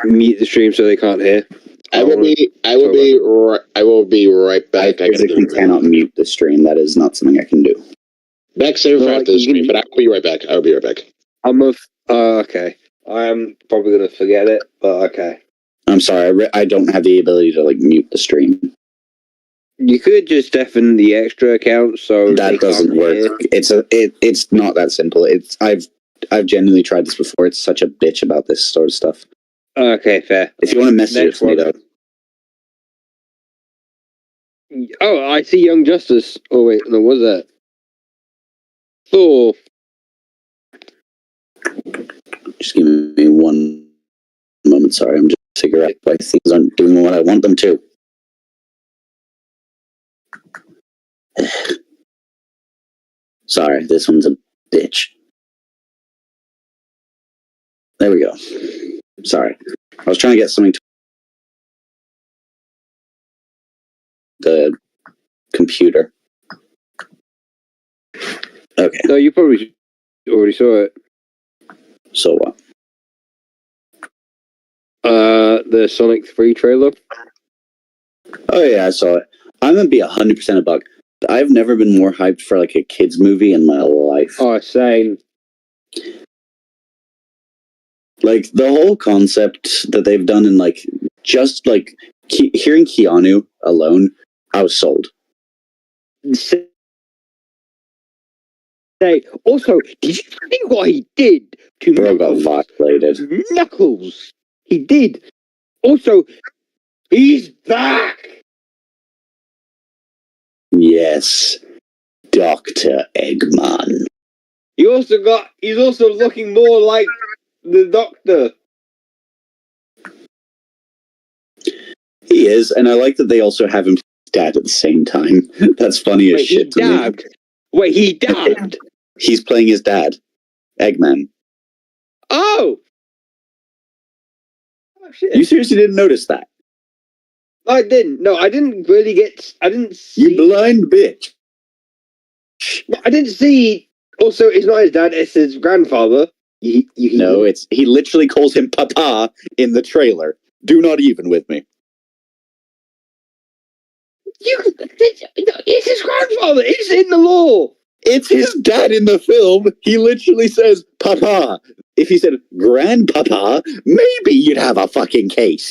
mute the stream so they can't hear? I will be right back. I physically cannot mute the stream. That is not something I can do. Back safe after the stream, but I'll be right back. Okay. I am probably going to forget it, but okay. I'm sorry. I don't have the ability to, like, mute the stream. You could just deafen the extra account, so that doesn't work. It's not that simple. I've genuinely tried this before. It's such a bitch about this sort of stuff. Okay, fair. If you want to message me, though. Oh, I see Young Justice. Oh wait, no, what was that? Thor. Just give me one moment. Sorry, I'm just figuring out why things aren't doing what I want them to. Sorry, this one's a bitch. There we go. Sorry. I was trying to get something to the computer. Okay. No, you probably already saw it. So what? The Sonic 3 trailer. Oh yeah, I saw it. I'm gonna be 100% a buck. I've never been more hyped for, like, a kids movie in my life. Oh, same. Like, the whole concept that they've done, in, like, just, like, hearing Keanu alone, I was sold. Also, did you see what he did to Bro got Knuckles? violated. Knuckles! He did. Also, he's back! Yes. Dr. Eggman. He's also looking more like the Doctor. He is, and I like that they also have him dad at the same time. That's funny as shit to me. Wait, he dabbed? He's playing his dad, Eggman. Oh! Oh, shit. You seriously didn't notice that? I didn't. No, I didn't really I didn't see... You blind bitch. But I didn't see. Also, it's not his dad; it's his grandfather. No, he literally calls him Papa in the trailer. Do not even with me. It's his grandfather. It's in the law. It's his dad in the film. He literally says Papa. If he said Grandpapa, maybe you'd have a fucking case.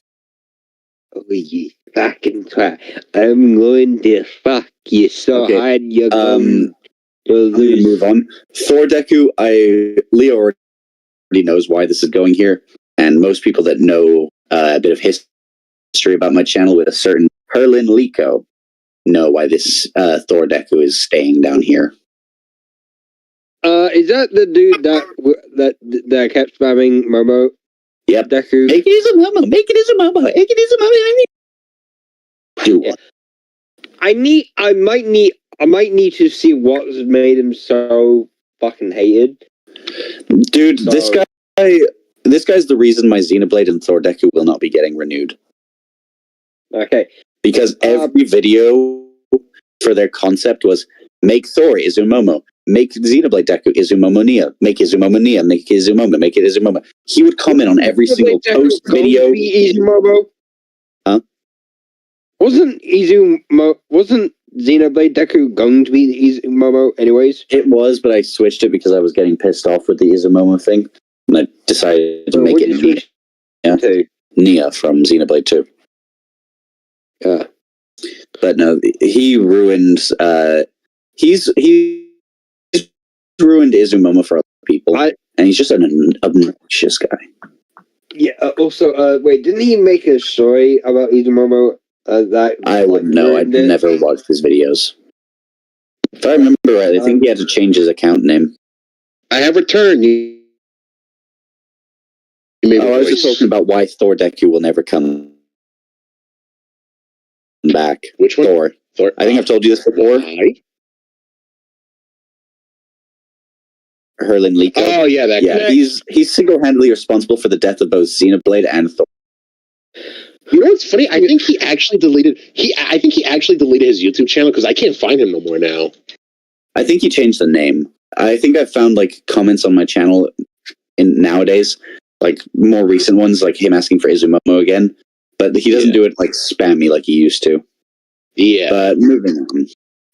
Oh, you fucking twat! I'm going to fuck you so hard you're going to lose. Move on. Thor Deku. Leo already knows why this is going here, and most people that know a bit of history about my channel with a certain Herlin Liko know why this Thor Deku is staying down here. Is that the dude that kept spamming Momo? Yep. Deku. Make it as a Momo. Make it as a Momo. Make it as a Momo. Do one. I might need to see what's made him so fucking hated. Dude, this guy's the reason my Xenoblade and Thor Deku will not be getting renewed. Okay. Because every video for their concept was make Thor Izumomo, make Xenoblade Deku Izumomo Nia, make Izumomo Nia, make Izumomo, make it Izumomo. He would comment on every single post video. Izumomo? Huh? Wasn't Xenoblade Deku going to be Izumomo anyways? It was, but I switched it because I was getting pissed off with the Izumomo thing, and I decided to make it Nia from Xenoblade 2. Yeah. But no, he ruined. He's ruined Izumomo for other people, and he's just an obnoxious guy. Yeah. Also, wait, didn't he make a story about Izumomo? That I wouldn't know. I've never watched his videos. If I remember right, I think he had to change his account name. I have returned. I was just talking about why Thor Deku will never come back. Which one? Thor. I think I've told you this before. Herlin Liko. Oh yeah, that guy. He's single-handedly responsible for the death of both Xenoblade and Thor. You know what's funny? I think he actually deleted his YouTube channel because I can't find him no more now. I think he changed the name. I think I've found like comments on my channel nowadays, like more recent ones, like him asking for Izumomo again, but he doesn't do it like spammy like he used to. Yeah. But moving on.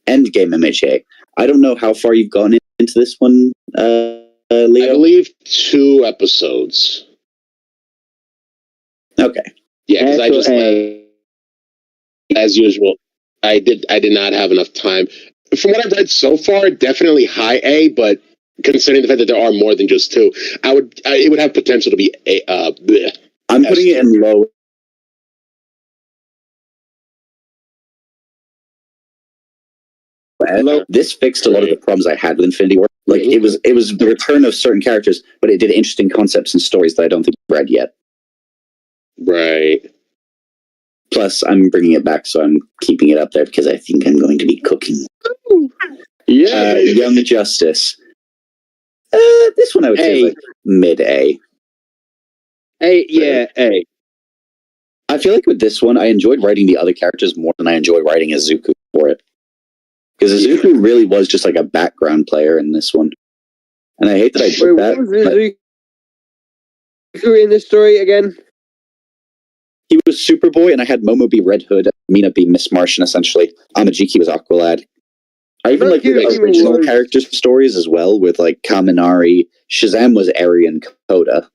Endgame MHA. I don't know how far you've gone into this one, Leo. I believe 2 episodes. Okay. Yeah, because I just as usual, I did not have enough time. From what I've read so far, definitely high A, but considering the fact that there are more than just 2, it would have potential to be A. I'm putting it in low. This fixed a lot of the problems I had with Infinity War. Like it was the return of certain characters, but it did interesting concepts and stories that I don't think I've read yet. Right. Plus, I'm bringing it back, so I'm keeping it up there because I think I'm going to be cooking. Yeah. Young Justice. This one I would say is like mid-A. A. I feel like with this one, I enjoyed writing the other characters more than I enjoyed writing Izuku for it. Because Izuku really was just like a background player in this one. And I hate that I did that. What was Izuku in this story again? He was Superboy, and I had Momo be Red Hood, Mina be Miss Martian, essentially. Amajiki was Aqualad. I even like the original character stories as well, with like Kaminari. Shazam was Eri and Koda.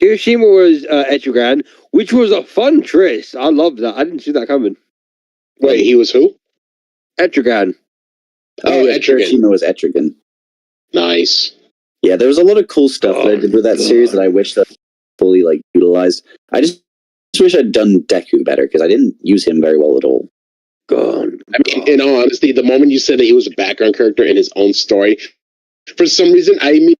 Hiroshima was Etrigan, which was a fun tryst. I love that. I didn't see that coming. Wait, he was who? Etrigan. Oh, Etrigan. Hiroshima was Etrigan. Nice. Yeah, there was a lot of cool stuff that I did with that series that I wish that fully like utilized. I just wish I'd done Deku better because I didn't use him very well at all. I mean, in all honesty, the moment you said that he was a background character in his own story, for some reason, I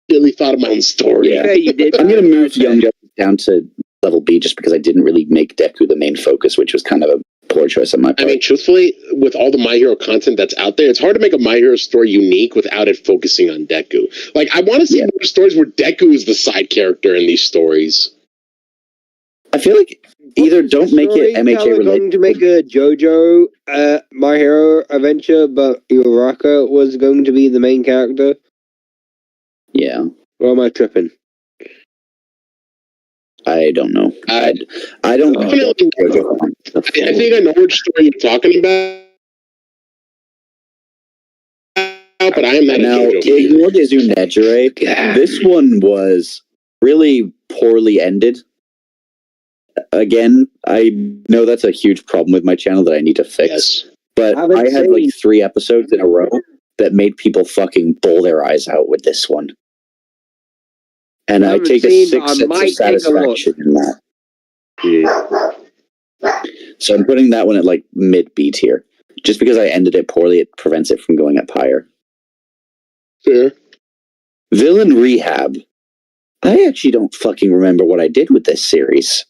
immediately thought of my own story. Yeah, you did. I'm going to move Young Justice down to level B just because I didn't really make Deku the main focus, which was kind of a poor choice on my part. I mean, truthfully, with all the My Hero content that's out there, it's hard to make a My Hero story unique without it focusing on Deku. Like, I want to see more stories where Deku is the side character in these stories. I feel like either don't make it MHA Going related. to make a JoJo My Hero Adventure, but Uraraka was going to be the main character. Yeah, Or am I tripping? I don't know. I don't. I think I know which story you're talking about, but I am not now, a JoJo. ignore Izu Nejire. This one was really poorly ended. Again, I know that's a huge problem with my channel that I need to fix. Yes. But I had like 3 episodes in a row that made people fucking bawl their eyes out with this one. And I take a 6 sense of satisfaction in that. So I'm putting that one at like mid B tier. Just because I ended it poorly, it prevents it from going up higher. Fair. Villain Rehab. I actually don't fucking remember what I did with this series.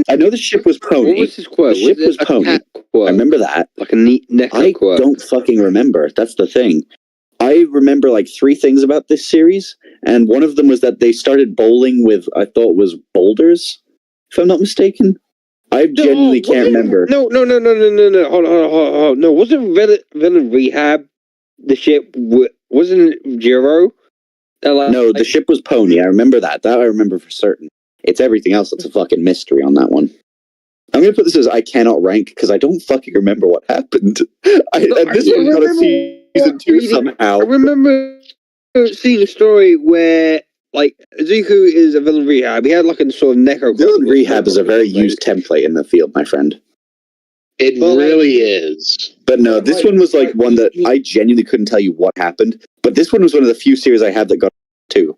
I know the ship was Pony. What was his quote? The ship was Pony. I remember that. Like a neat Neko quote. I don't fucking remember. That's the thing. I remember like 3 things about this series, and one of them was that they started bowling with, I thought was boulders, if I'm not mistaken. I genuinely can't remember. No. Hold on. No, wasn't Villain Rehab the ship? Wasn't it Jiro? No, the ship was Pony. I remember that. That I remember for certain. It's everything else that's a fucking mystery on that one. I'm going to put this as I cannot rank because I don't fucking remember what happened. This one got a season 2 somehow. I remember seeing a story where, like, Zuko is a Villain Rehab. He had, like, a sort of Neko. Villain Rehab is a very used template in the field, my friend. It really is. But no, this one was, like, one that I genuinely couldn't tell you what happened. But this one was one of the few series I had that got 2.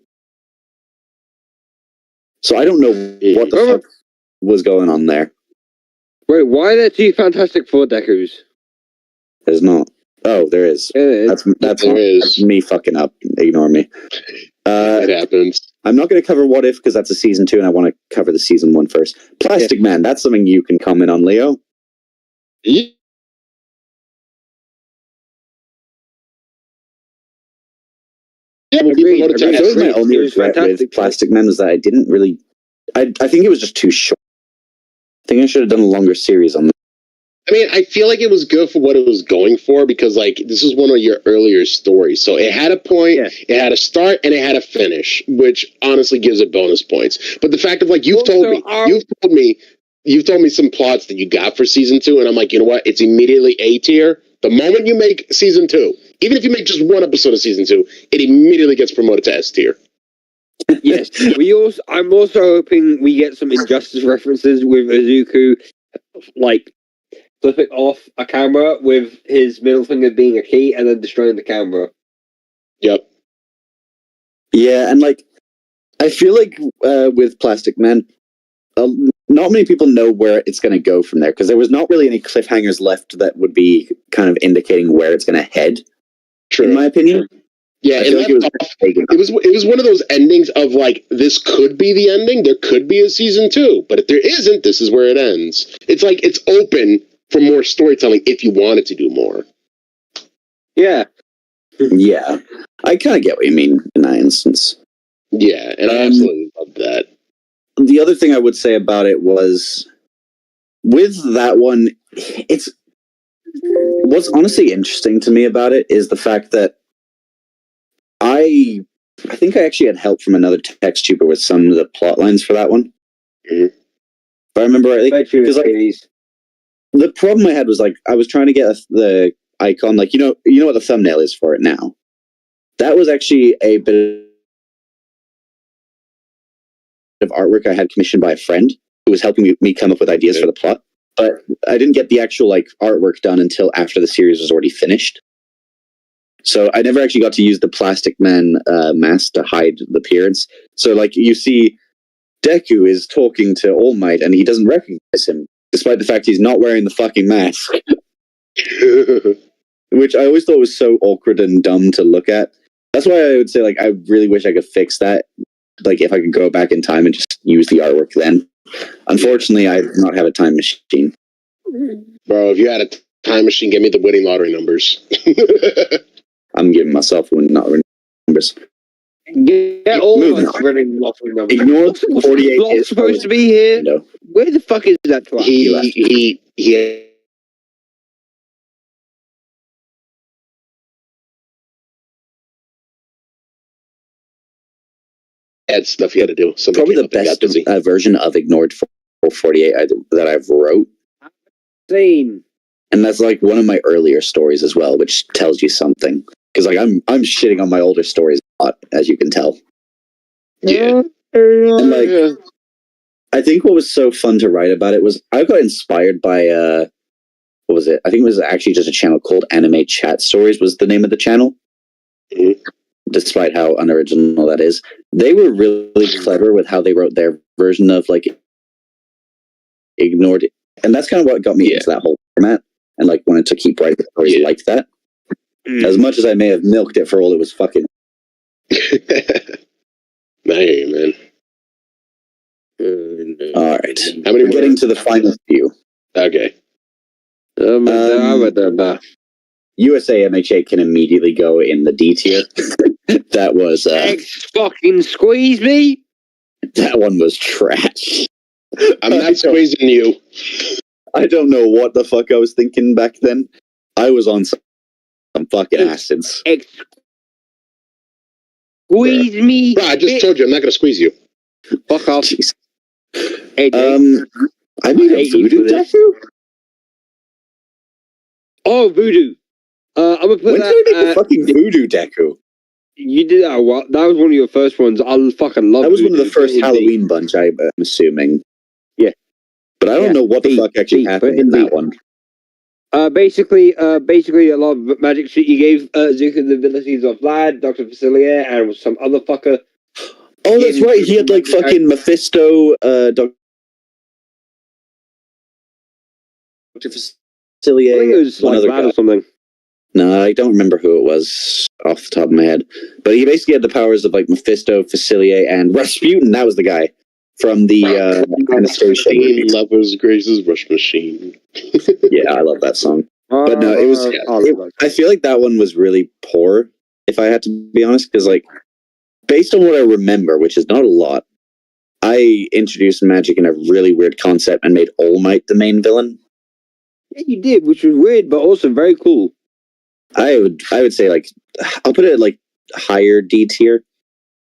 So I don't know what the fuck was going on there. Wait, why are there 2 Fantastic Four Dekus? There's not. Oh, there is. That's me fucking up. Ignore me. It happens. I'm not going to cover What If because that's a season 2 and I want to cover the season 1 first. Plastic Man, that's something you can comment on, Leo. Yeah. So my only regret with Plastic Man was that I didn't really... I think it was just too short. I think I should have done a longer series on that. I mean, I feel like it was good for what it was going for because, like, this is one of your earlier stories. So it had a point, it had a start, and it had a finish, which honestly gives it bonus points. But the fact of, like, you've told me some plots that you got for season 2, and I'm like, you know what? It's immediately A tier. The moment you make season 2, even if you make just 1 episode of season 2, it immediately gets promoted to S tier. Yes, I'm also hoping we get some Injustice references with Izuku, like flipping off a camera with his middle finger being a key and then destroying the camera. Yep. Yeah, and like I feel like with Plastic Man, not many people know where it's going to go from there because there was not really any cliffhangers left that would be kind of indicating where it's going to head. True. In my opinion. Yeah, it was one of those endings of like, this could be the ending, there could be a season 2, but if there isn't, this is where it ends. It's like it's open for more storytelling if you wanted to do more. Yeah. Yeah. I kind of get what you mean in that instance. Yeah, and I absolutely love that. The other thing I would say about it was, with that one, what's honestly interesting to me about it is the fact that I think I actually had help from another text tuber with some of the plot lines for that one. Mm-hmm. If I remember rightly, because like the problem I had was like I was trying to get the icon, like you know what the thumbnail is for it now. That was actually a bit of artwork I had commissioned by a friend who was helping me come up with ideas for the plot. But I didn't get the actual like artwork done until after the series was already finished. So I never actually got to use the Plastic Man mask to hide the appearance. So like you see Deku is talking to All Might and he doesn't recognize him, despite the fact he's not wearing the fucking mask. Which I always thought was so awkward and dumb to look at. That's why I would say like I really wish I could fix that. Like if I could go back in time and just use the artwork then. Unfortunately, I do not have a time machine. Bro, if you had a time machine, give me the winning lottery numbers. I'm giving myself winning lottery numbers. Yeah, all of Moving us on. really lost the number. Ignore Was 48 Sloth is supposed to be here? No. Where the fuck is that twat? He had stuff he had to do. Somebody Probably the best version of Ignored 48 that I've wrote. Seen. And that's like one of my earlier stories as well, which tells you something. Because like I'm shitting on my older stories a lot, as you can tell. Yeah. And like, I think what was so fun to write about it was I got inspired by what was it? I think it was actually just a channel called Anime Chat Stories was the name of the channel. Mm-hmm. Despite how unoriginal that is, they were really clever with how they wrote their version of like Ignored, and that's kind of what got me into that whole format and like wanted to keep writing stories like that. As much as I may have milked it for all it was fucking. I hear you, man. All right, How many we're getting to the final few. Okay. USA MHA can immediately go in the D tier. That was fucking squeeze me. That one was trash. I'm not squeezing you. I don't know what the fuck I was thinking back then. I was on some fucking acids. Squeeze me. Bro, I just told you I'm not gonna squeeze you. Fuck off. Jeez. Hey, I made a voodoo deku? Oh, voodoo. I'm gonna put when that. did I make a fucking voodoo deku? You did that. Well, that was one of your first ones. I fucking love. That was one of the first Halloween bunch. I'm assuming. Yeah, but I don't know what the fuck actually happened in that one. Basically, a lot of magic shit. You gave Zuko the abilities of Vlad, Dr. Facilier, and some other fucker. Oh, that's right. He had like fucking Mephisto, Dr. Facilier. I think it was one like other Vlad guy or something. No, I don't remember who it was off the top of my head. But he basically had the powers of like Mephisto, Facilier, and Rasputin. That was the guy from the Anastasia. Lovers, Graces, Rush Machine. Yeah, I love that song. But no, it was. I feel like that one was really poor, if I had to be honest, because like, based on what I remember, which is not a lot, I introduced magic in a really weird concept and made All Might the main villain. Yeah, you did, which was weird, but also very cool. I would say like, I'll put it at like higher D tier.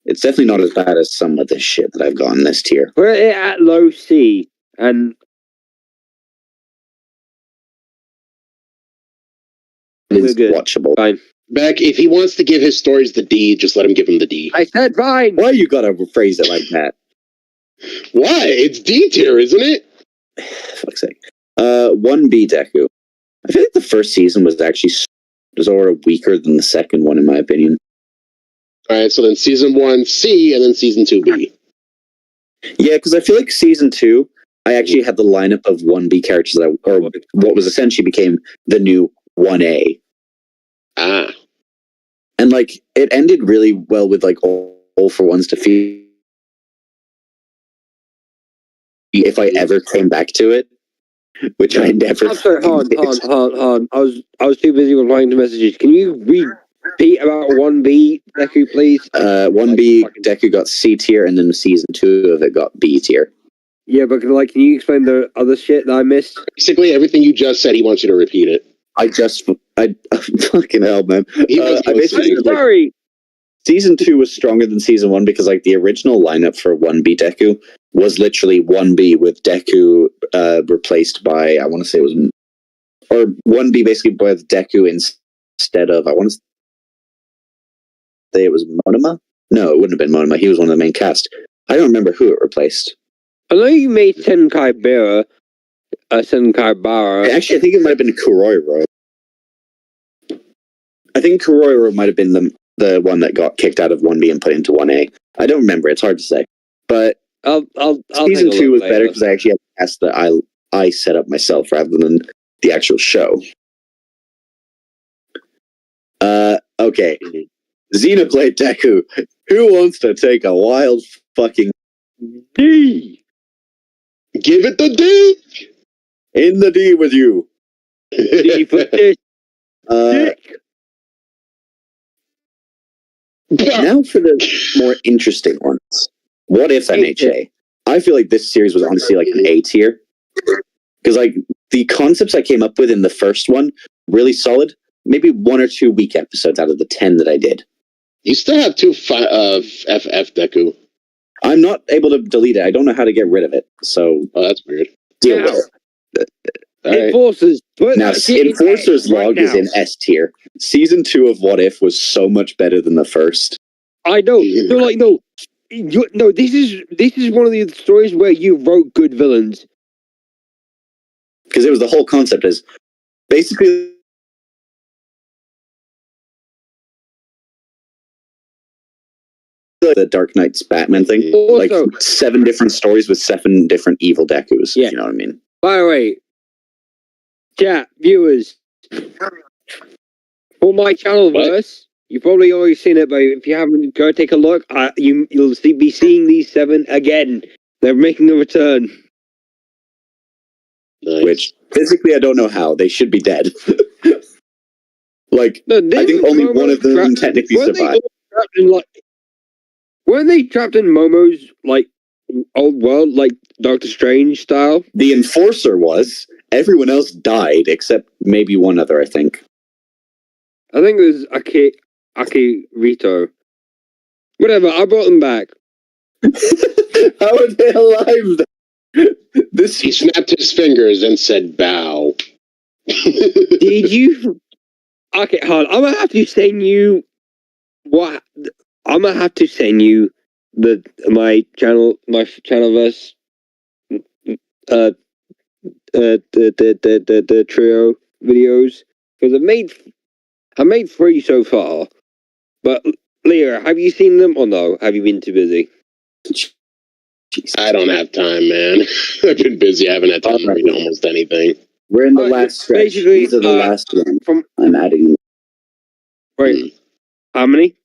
It's definitely not as bad as some of the shit that I've gotten this tier. Put it at low C, and it's watchable. Fine. Beck, if he wants to give his stories the D, just let him give him the D. I said fine. Why you gotta phrase it like that? Why? It's D tier, isn't it? Fuck's sake. 1B Deku. I feel like the first season was actually sort of weaker than the second one, in my opinion. Alright, so then season 1 C and then season 2 B. Yeah, because I feel like season 2, I actually had the lineup of 1B characters or what was essentially became the new 1A. Ah. And like it ended really well with like all for one's defeat. If I ever came back to it, which I never. I'm sorry, hold on. I was too busy replying to messages. Can you repeat about 1B Deku, please? 1B Deku got C tier, and then season 2 of it got B tier. Yeah, but can you explain the other shit that I missed? Basically, everything you just said, he wants you to repeat it. I fucking hell, man. I basically said, sorry. Season 2 was stronger than season 1 because like the original lineup for 1B Deku was literally 1B with Deku replaced by, I want to say it was, or 1B basically with Deku instead of, I want to say it was Monoma? No, it wouldn't have been Monoma. He was one of the main cast. I don't remember who it replaced. I know you made Senkai Bara. Actually, I think it might have been Kuroiro. I think Kuroiro might have been the one that got kicked out of 1B and put into 1A. I don't remember. It's hard to say. But season 2 was better because I actually had a cast that I set up myself rather than the actual show. Okay. Xenoblade Deku. Who wants to take a wild fucking D? Give it the D! In the D with you. D for dick. Now for the more interesting ones. What if MHA? I feel like this series was honestly like an A tier. Because like the concepts I came up with in the first one, really solid. Maybe 1 or 2 weak episodes out of the 10 that I did. You still have 2 FF Deku. I'm not able to delete it. I don't know how to get rid of it. So that's weird. Deal with it. Enforcers. Now, Enforcer's log is in S tier. Season 2 of What If was so much better than the first. I know. No, like no. No, this is one of the stories where you wrote good villains. Because it was the whole concept is basically the Dark Knight's Batman thing. Also, like 7 different stories with 7 different evil Dekus. Yeah. You know what I mean? By the way, chat, viewers, for my channel verse, you've probably already seen it, but if you haven't, go take a look. You'll be seeing these 7 again. They're making a return. Nice. Which, physically, I don't know how. They should be dead. Like, no, I think only one of them technically survived. Weren't they trapped in Momo's, like, old world, like Doctor Strange style? The Enforcer was. Everyone else died, except maybe one other, I think. I think it was Akirito. Whatever, I brought them back. How are they alive? He snapped his fingers and said, bow. Did you... Okay, hold on. I'm gonna have to send you... What... I'm gonna have to send you my channel verse the trio videos, because I made 3 so far. But Leo, have you seen them or no? Have you been too busy? I don't have time, man. I've been busy. I haven't had time to read almost anything. We're in the last stretch. Basically, these are the last one. I'm adding them. Wait, how many?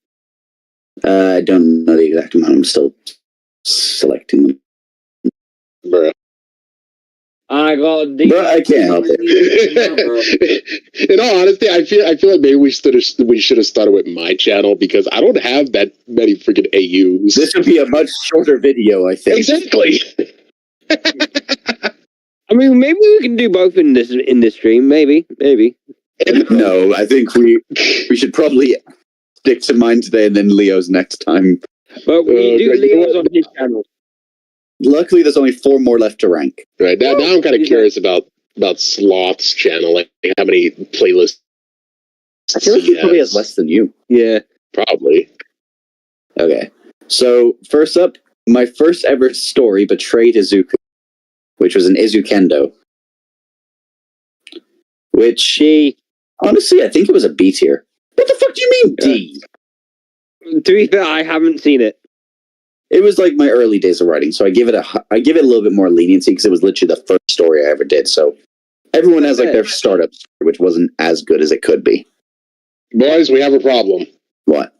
I don't know the exact amount. I'm still selecting them. Bruh. I got Bro, I can't help it. In all honesty, I feel like maybe we should have started with my channel, because I don't have that many freaking AUs. This would be a much shorter video, I think. Exactly. I mean, maybe we can do both in this stream. Maybe. No, I think we should probably stick to mine today and then Leo's next time. But we do Leo's on his channel. Luckily, there's only 4 more left to rank. Right now I'm kind of curious about Sloth's channel. Like, how many playlists? I feel like he probably has less than you. Yeah, probably. Okay, so first up, my first ever story betrayed Izuku, which was an Izukendo. Which, honestly, I think it was a B tier. What the fuck do you mean D? To be fair, I haven't seen it. It was like my early days of writing, so I give it a little bit more leniency because it was literally the first story I ever did. So everyone has like their startup story, which wasn't as good as it could be. Boys, we have a problem. What?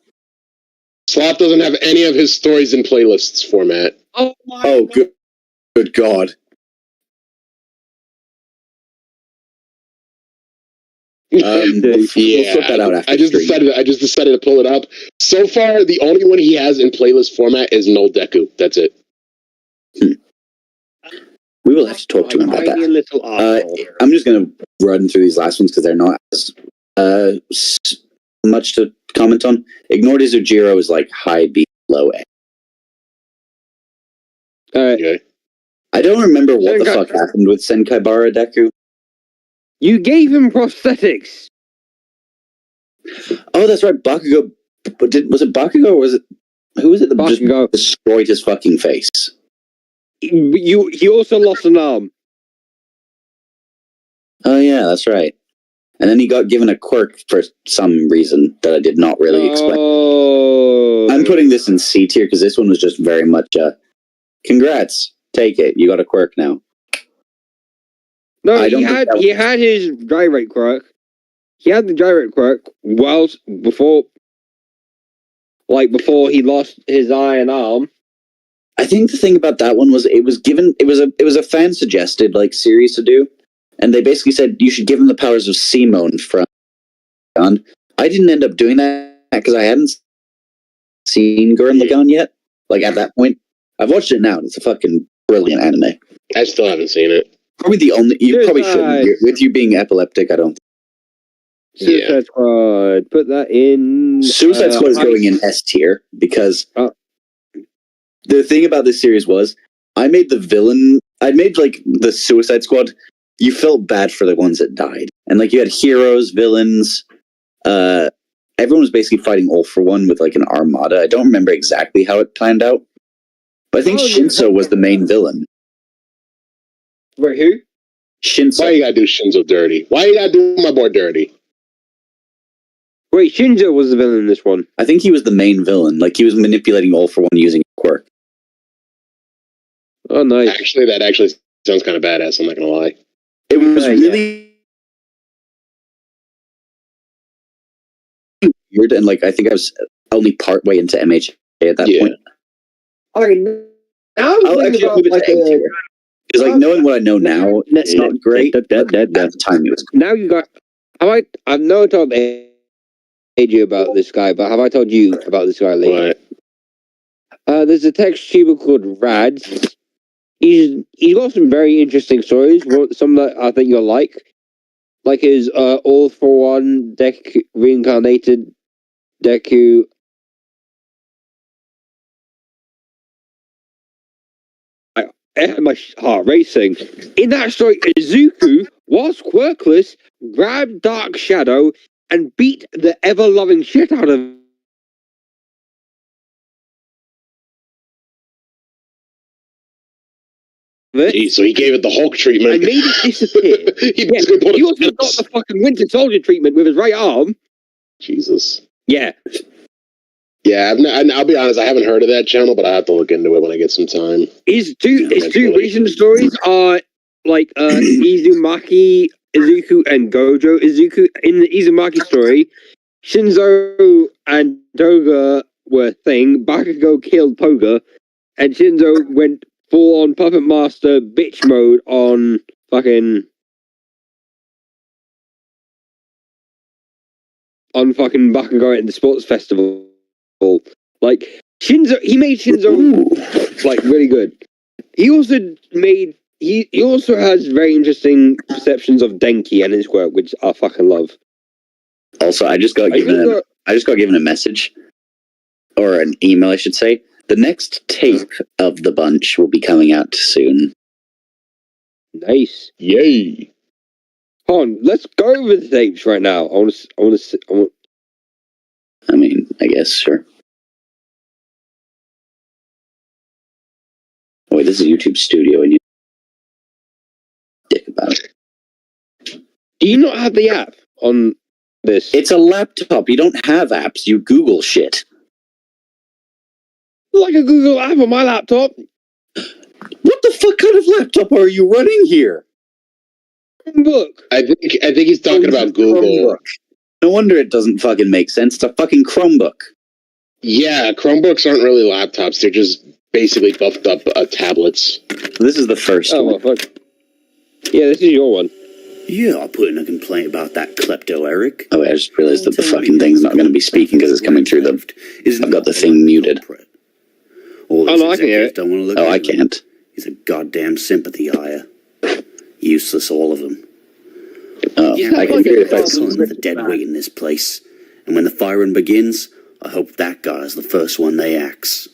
Sloth doesn't have any of his stories in playlists format. Oh, good God. We'll sort that out after I just decided to pull it up. So far, the only one he has in playlist format is Null Deku. That's it. We will have to talk to him about that. I'm just going to run through these last ones because they're not as much to comment on. Ignored Izujiro is like high B, low A. Okay. I don't remember what the fuck happened with Senkaibara Deku. You gave him prosthetics. Oh, that's right. Bakugo. Was it Bakugo or was it... Who was it that just destroyed his fucking face? He also lost an arm. Oh, yeah, that's right. And then he got given a quirk for some reason that I did not really expect. I'm putting this in C tier because this one was just very much congrats. Take it. You got a quirk now. No, he had his gyrate quirk. He had the gyrate quirk before he lost his eye and arm. I think the thing about that one was it was a fan suggested like series to do, and they basically said you should give him the powers of Simone from. I didn't end up doing that because I hadn't seen Gurren Lagann yet. Like at that point, I've watched it now. And it's a fucking brilliant anime. I still haven't seen it. Probably the only you probably shouldn't. With you being epileptic, I don't. Suicide Squad. Put that in. Suicide Squad is going in S tier because the thing about this series was I made the villain. I made like the Suicide Squad. You felt bad for the ones that died, and like you had heroes, villains. Everyone was basically fighting all for one with like an armada. I don't remember exactly how it planned out, but I think Shinzo was the main villain. Wait, who? Shinzo. Why you gotta do Shinzo dirty? Why you gotta do my boy dirty? Wait, Shinzo was the villain in this one. I think he was the main villain. Like he was manipulating all for one using a quirk. Oh, nice. Actually, that actually sounds kind of badass. I'm not gonna lie. It was really weird, and like I think I was only part way into MHA at that point. Okay, now I'll actually move it to A tier. Because like knowing what I know now, it's not great. At the time, it was. Now you got. I've never told AJ about this guy, but have I told you about this guy later? What? There's a text tuber called Rads. He's got some very interesting stories. Some that I think you'll like his All for One reincarnated Deku. I had my heart racing. In that story, Izuku, whilst quirkless, grabbed Dark Shadow and beat the ever-loving shit out of it. So he gave it the Hulk treatment. And made it disappear. He also got the fucking Winter Soldier treatment with his right arm. Jesus. Yeah. Yeah, I'll be honest, I haven't heard of that channel, but I have to look into it when I get some time. His two recent stories are like Izumaki Izuku and Gojo Izuku. In the Izumaki story, Shinzo and Doga were a thing. Bakugo killed Toga, and Shinzo went full on Puppet Master bitch mode on fucking Bakugo at the sports festival. Like Shinzo, he made Shinzo like really good. He also has very interesting perceptions of Denki and his work, which I fucking love. Also, I just got given a message or an email, I should say. The next tape of the bunch will be coming out soon. Nice. Yay. Hold on, let's go over the tapes right now. I mean, I guess, sure. Wait, this is YouTube Studio, and you dick about it. Do you not have the app on this? It's a laptop. You don't have apps. You Google shit. Like a Google app on my laptop. What the fuck kind of laptop are you running here? Chromebook. I think he's talking about Google. Chromebook. No wonder it doesn't fucking make sense. It's a fucking Chromebook. Yeah, Chromebooks aren't really laptops. They're just basically buffed up tablets. This is the first one. Well, fuck. Yeah, this is your one. Yeah, I'll put in a complaint about that klepto, Eric. Oh, wait, I just realized that the fucking thing's not going to be speaking because it's coming through the... I've got the thing muted. All Oh, no, I can hear it. Don't want to look Oh, I can't. He's a goddamn sympathy hire. Useless, all of them. Oh, Yeah, I can hear it if I... excellent with the dead weight in this place. And when the firing begins, I hope that guy's the first one they axe.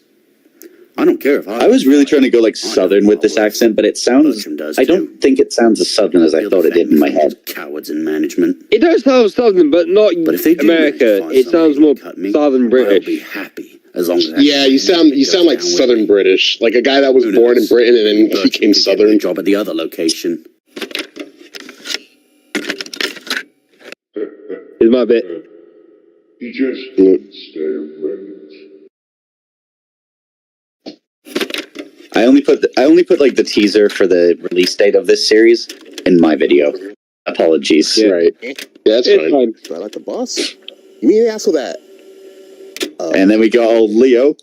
I don't care if I was really trying to go like southern with this accent, but it sounds... I don't think it sounds as southern as I thought it did in my head. Cowards in management. It does sound southern, but not But if they do America. find It sounds more somebody to cut me, southern I'll British. be happy as long as that Yeah, you sound like goes down Southern with me. British, like a guy that was Who born in knows? Britain and then But became you could get me a Southern. job at the other location. Is my bit. He just couldn't stay away. I only put like the teaser for the release date of this series in my video. Apologies. Yeah. Right. Yeah, that's It's fine. fine. Do I like the boss? You mean the asshole that? And then we got old Leo.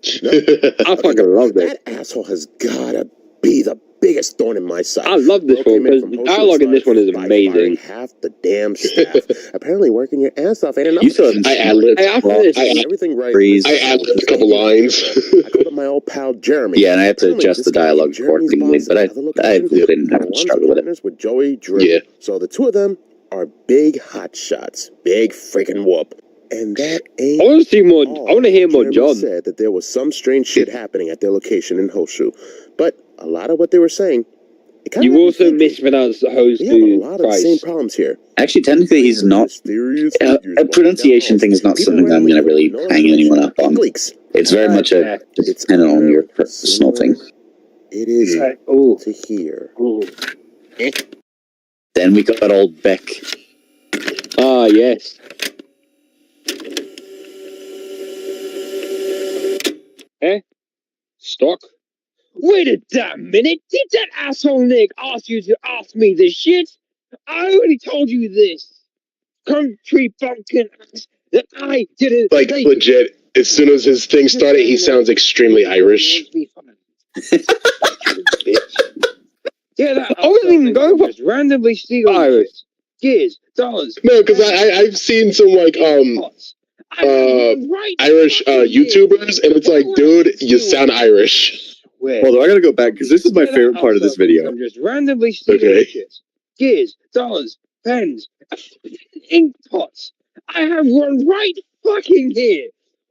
I fucking love it. That asshole has gotta be the biggest thorn in my side. I love this one because the dialogue in this one is amazing. Half the damn staff. Apparently, working your ass off ain't enough. You still haven't. I ad-libbed. Everything right. I ad-libbed a couple lines. I called up my old pal Jeremy. Yeah, and I had to Apparently, adjust this the guy dialogue named Jeremy's accordingly, boss but at another I location didn't have are to ones struggle with it. partners with Joey Drew. Yeah. So the two of them are big hot shots. Big freaking whoop. And that ain't. I want to see more. all. I want to hear more Jeremy John. said that there was some strange shit happening at their location in Hoshu, but a lot of what they were saying. It kinda You made me also think, mispronounced the host we have a to lot of the same Price. problems here. Actually, technically, he's not. Mysterious A figures walking pronunciation down thing is not halls. something that I'm going to really People hang anyone up on. Leaks. It's very much a dependent on your personal thing. It is Oh, to hear. Then we got old Beck. ah, yes. Eh? Stock? Wait a damn minute! Did that asshole Nick ask you to ask me this shit? I already told you this! Country bumpkin ass that I didn't Like, say. legit, as soon as his thing started, he sounds extremely Irish. Yeah, that I wasn't even going for just randomly steal Irish. Gears, dollars. No, because I've seen some, like, Irish YouTubers, and it's like, dude, you sound Irish. Although I gotta go back because this is my favorite part of this video. I'm just randomly stealing shit. Gears, dollars, pens, ink pots. I have one right fucking here.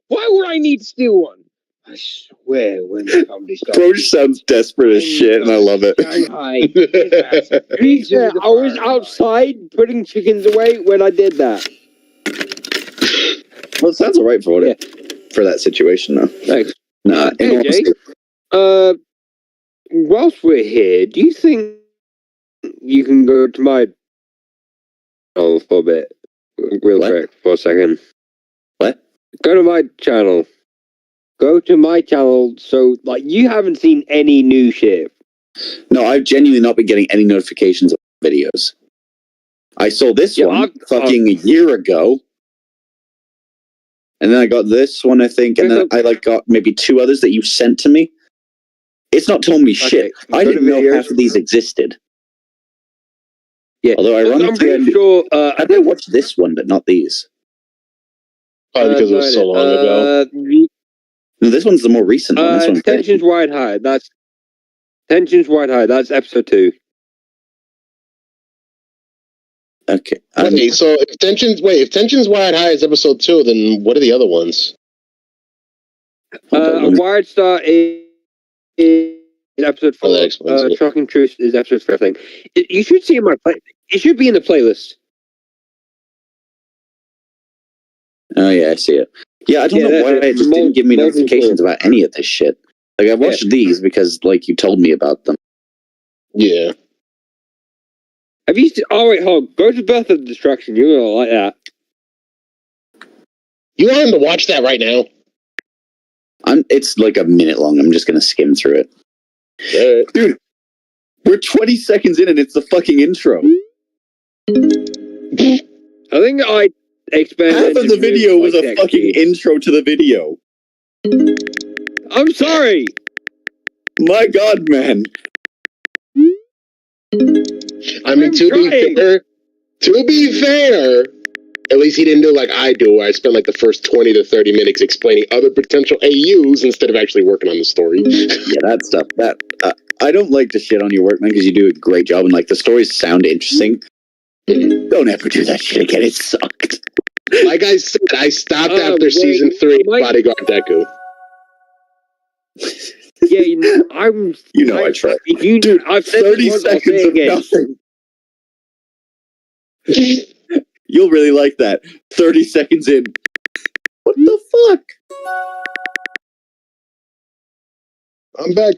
Why would I need to steal one? I swear when the comedy starts. Bro just sounds desperate as shit, and I love it. Yeah, I was outside putting chickens away when I did that. Well, it sounds alright for for that situation, though. Thanks. Nah, in Hey, all Jay. honesty- Whilst we're here, do you think you can go to my channel for a bit? Real What? quick, for a second. What? Go to my channel. Go to my channel, so, like, you haven't seen any new shit. No, I've genuinely not been getting any notifications of videos. I saw this one fucking a year ago. And then I got this one, I think, and then I like got maybe two others that you sent to me. It's not telling me shit. I didn't know half of these existed. Yeah. Although ironically, I'm pretty sure. I did watch this one, but not these. Probably because it was so long ago. No, this one's the more recent one. This one's Tensions Wide High. That's Tensions Wide High. That's episode 2. okay. Wait, so if Tensions Wide High is episode 2, then what are the other ones? Wired Star is episode 4. Oh, that explains it. Shocking Truth is episode 5, I think. You should see in my play. It should be in the playlist. Oh yeah, I see it. Yeah, I don't know why it just didn't give me notifications about any of this shit. Like I watched these because like you told me about them. Yeah. Have you? Oh wait, hold on. Go to Birth of Destruction. You're gonna like that. You want him to watch that right now? It's like a minute long. I'm just gonna skim through it. Right. Dude, we're 20 seconds in and it's the fucking intro. I think I expanded. Half of the video was a fucking intro to the video. I'm sorry. My God, man. I mean, to be fair, at least he didn't do like I do, where I spend like the first 20 to 30 minutes explaining other potential AUs instead of actually working on the story. Yeah, that stuff. I don't like to shit on your work, man, because you do a great job and like the stories sound interesting. Don't ever do that shit again. It sucked. Like I said, I stopped after season 3 of Bodyguard Deku. Yeah, I tried. Dude, I've said 30 seconds of nothing. You'll really like that. 30 seconds in. What the fuck? I'm back.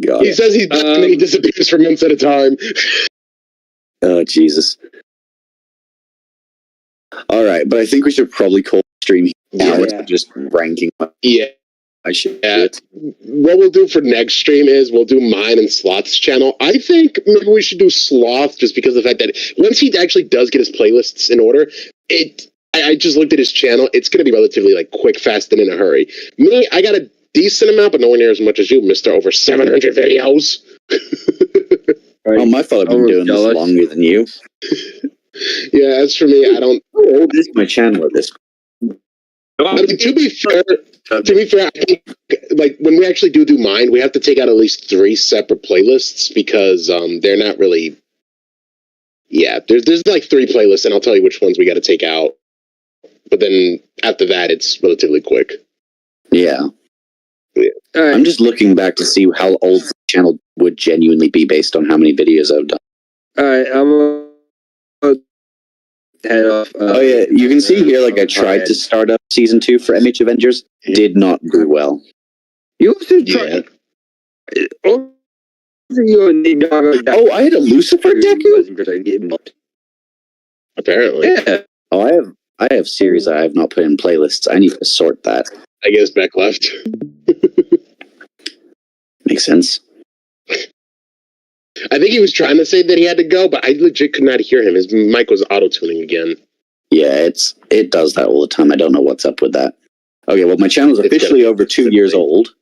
God. He says he's back and then he disappears for months at a time. Oh, Jesus. All right, but I think we should probably call the stream now instead of just ranking. Yeah. I should do it. What we'll do for next stream is we'll do mine and Sloth's channel. I think maybe we should do Sloth just because of the fact that once he actually does get his playlists in order, I just looked at his channel. It's going to be relatively like quick, fast, and in a hurry. Me, I got to decent amount, but nowhere near as much as you, Mister. Over 700 videos. Right. Oh, my fault. I've been Almost doing jealous. this longer than you. Yeah, as for me, I don't. How old is my channel at this? I mean, to be fair, I think like when we actually do mine, we have to take out at least 3 separate playlists because they're not really. Yeah, there's like 3 playlists, and I'll tell you which ones we got to take out. But then after that, it's relatively quick. Yeah. All right. I'm just looking back to see how old the channel would genuinely be based on how many videos I've done. All right, I'm gonna head off. Oh yeah, you can see here, like I tried to start up season 2 for MH Avengers, did not do well. You also Yeah. tried. Oh, I had a Lucifer Deku? Apparently, Yeah. Oh, I have series I have not put in playlists. I need to sort that. I guess Beck left. Makes sense. I think he was trying to say that he had to go, but I legit could not hear him. His mic was auto-tuning again. Yeah, it does that all the time. I don't know what's up with that. Okay, well, my channel's It's officially gonna- over 2 years old.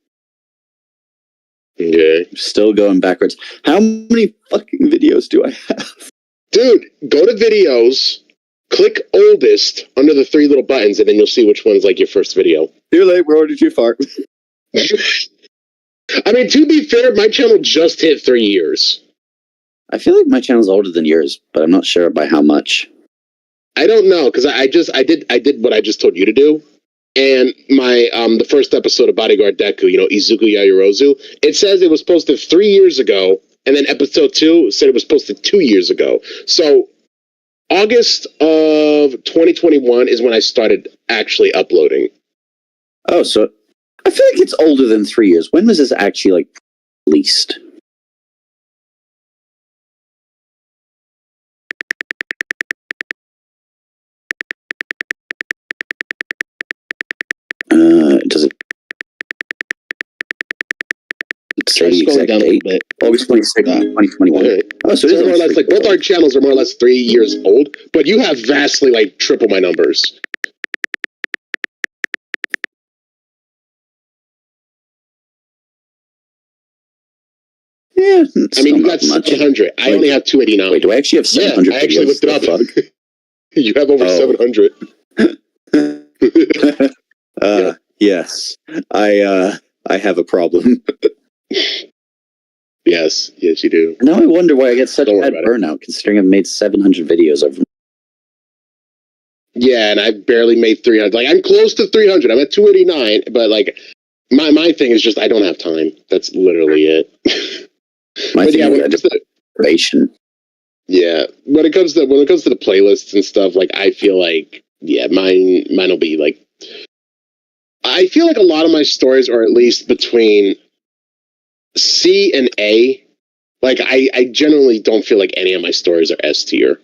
Yeah. Still going backwards. How many fucking videos do I have? Dude, go to videos, click oldest under the 3 little buttons, and then you'll see which one's like your first video. Too late, we're already too far. I mean, to be fair, my channel just hit 3 years. I feel like my channel's older than yours, but I'm not sure by how much. I don't know, because I did what I just told you to do. And my the first episode of Bodyguard Deku, Izuku Yayorozu, it says it was posted 3 years ago, and then episode 2 said it was posted 2 years ago. So August of 2021 is when I started actually uploading. Oh, so I feel like it's older than 3 years. When was this actually like released? Does it say the Scroll exact down a date? bit. August 26th, 2021. Alright. Oh, so it So is more or almost less, like, 3 years both our channels are more or less 3 years old, but you have vastly like triple my numbers. Yeah, I mean, you not got much. 700. I Wait. only have 289. Wait, do I actually have 700 Yeah, I actually videos? looked it up. The You have over Oh. 700. fuck? Yes. I have a problem. Yes, you do. Now I wonder why I get such Don't worry bad about it. burnout, considering I've made 700 videos over. Yeah, and I barely made 300. Like, I'm close to 300. I'm at 289, but like, my thing is just I don't have time. That's literally it. My But thing yeah, is when it comes to deprivation. yeah, when it comes to the playlists and stuff, like I feel like mine will be like. I feel like a lot of my stories are at least between C and A. Like I generally don't feel like any of my stories are S tier.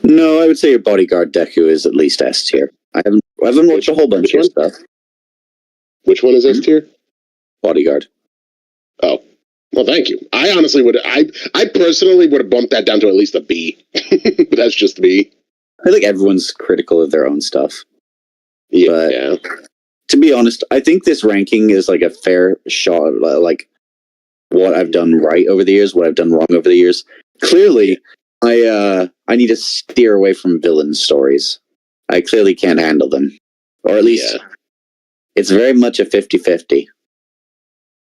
No, I would say your Bodyguard Deku is at least S tier. I haven't watched a whole bunch of your Which stuff. Which one is S tier? Bodyguard. Oh, well, thank you. I honestly would. I personally would have bumped that down to at least a B. But that's just me. I feel like everyone's critical of their own stuff. Yeah. But- yeah. To be honest, I think this ranking is like a fair shot, like what I've done right over the years, what I've done wrong over the years. Clearly, I need to steer away from villain stories. I clearly can't handle them. Or at least, it's very much a 50-50.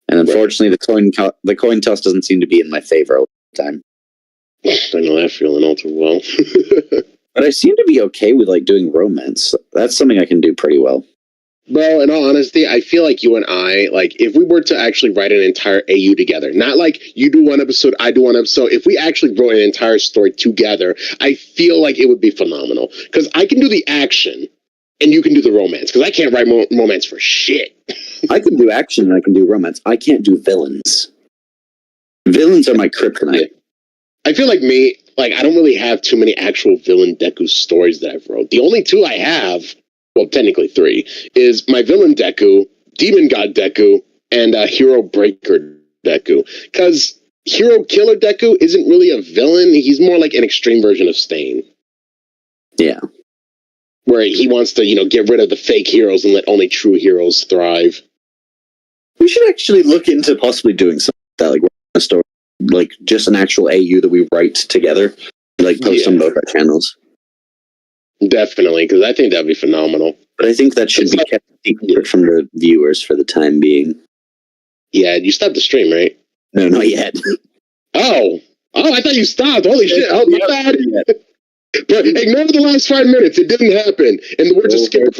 And unfortunately, the coin toss doesn't seem to be in my favor all the time. I know that feeling all too well. But I seem to be okay with like doing romance. That's something I can do pretty well. Bro, in all honesty, I feel like you and I, like, if we were to actually write an entire AU together, not like you do one episode, I do one episode, if we actually wrote an entire story together, I feel like it would be phenomenal. Because I can do the action, and you can do the romance. Because I can't write romance for shit. I can do action and I can do romance. I can't do villains. Villains are my kryptonite. I feel like me, like, I don't really have too many actual villain Deku stories that I've wrote. The only 2 I have, well, technically 3, is my villain Deku, Demon God Deku, and Hero Breaker Deku. Because Hero Killer Deku isn't really a villain. He's more like an extreme version of Stain. Yeah. where he wants to, get rid of the fake heroes and let only true heroes thrive. We should actually look into possibly doing something like that, like a story, like just an actual AU that we write together, like post on both our channels. Definitely, because I think that'd be phenomenal. But I think that should be kept secret from the viewers for the time being. Yeah, you stopped the stream, right? No, not yet. Oh, I thought you stopped. Holy shit! Oh, my bad. But ignore the last 5 minutes. It didn't happen, and we're just skipping.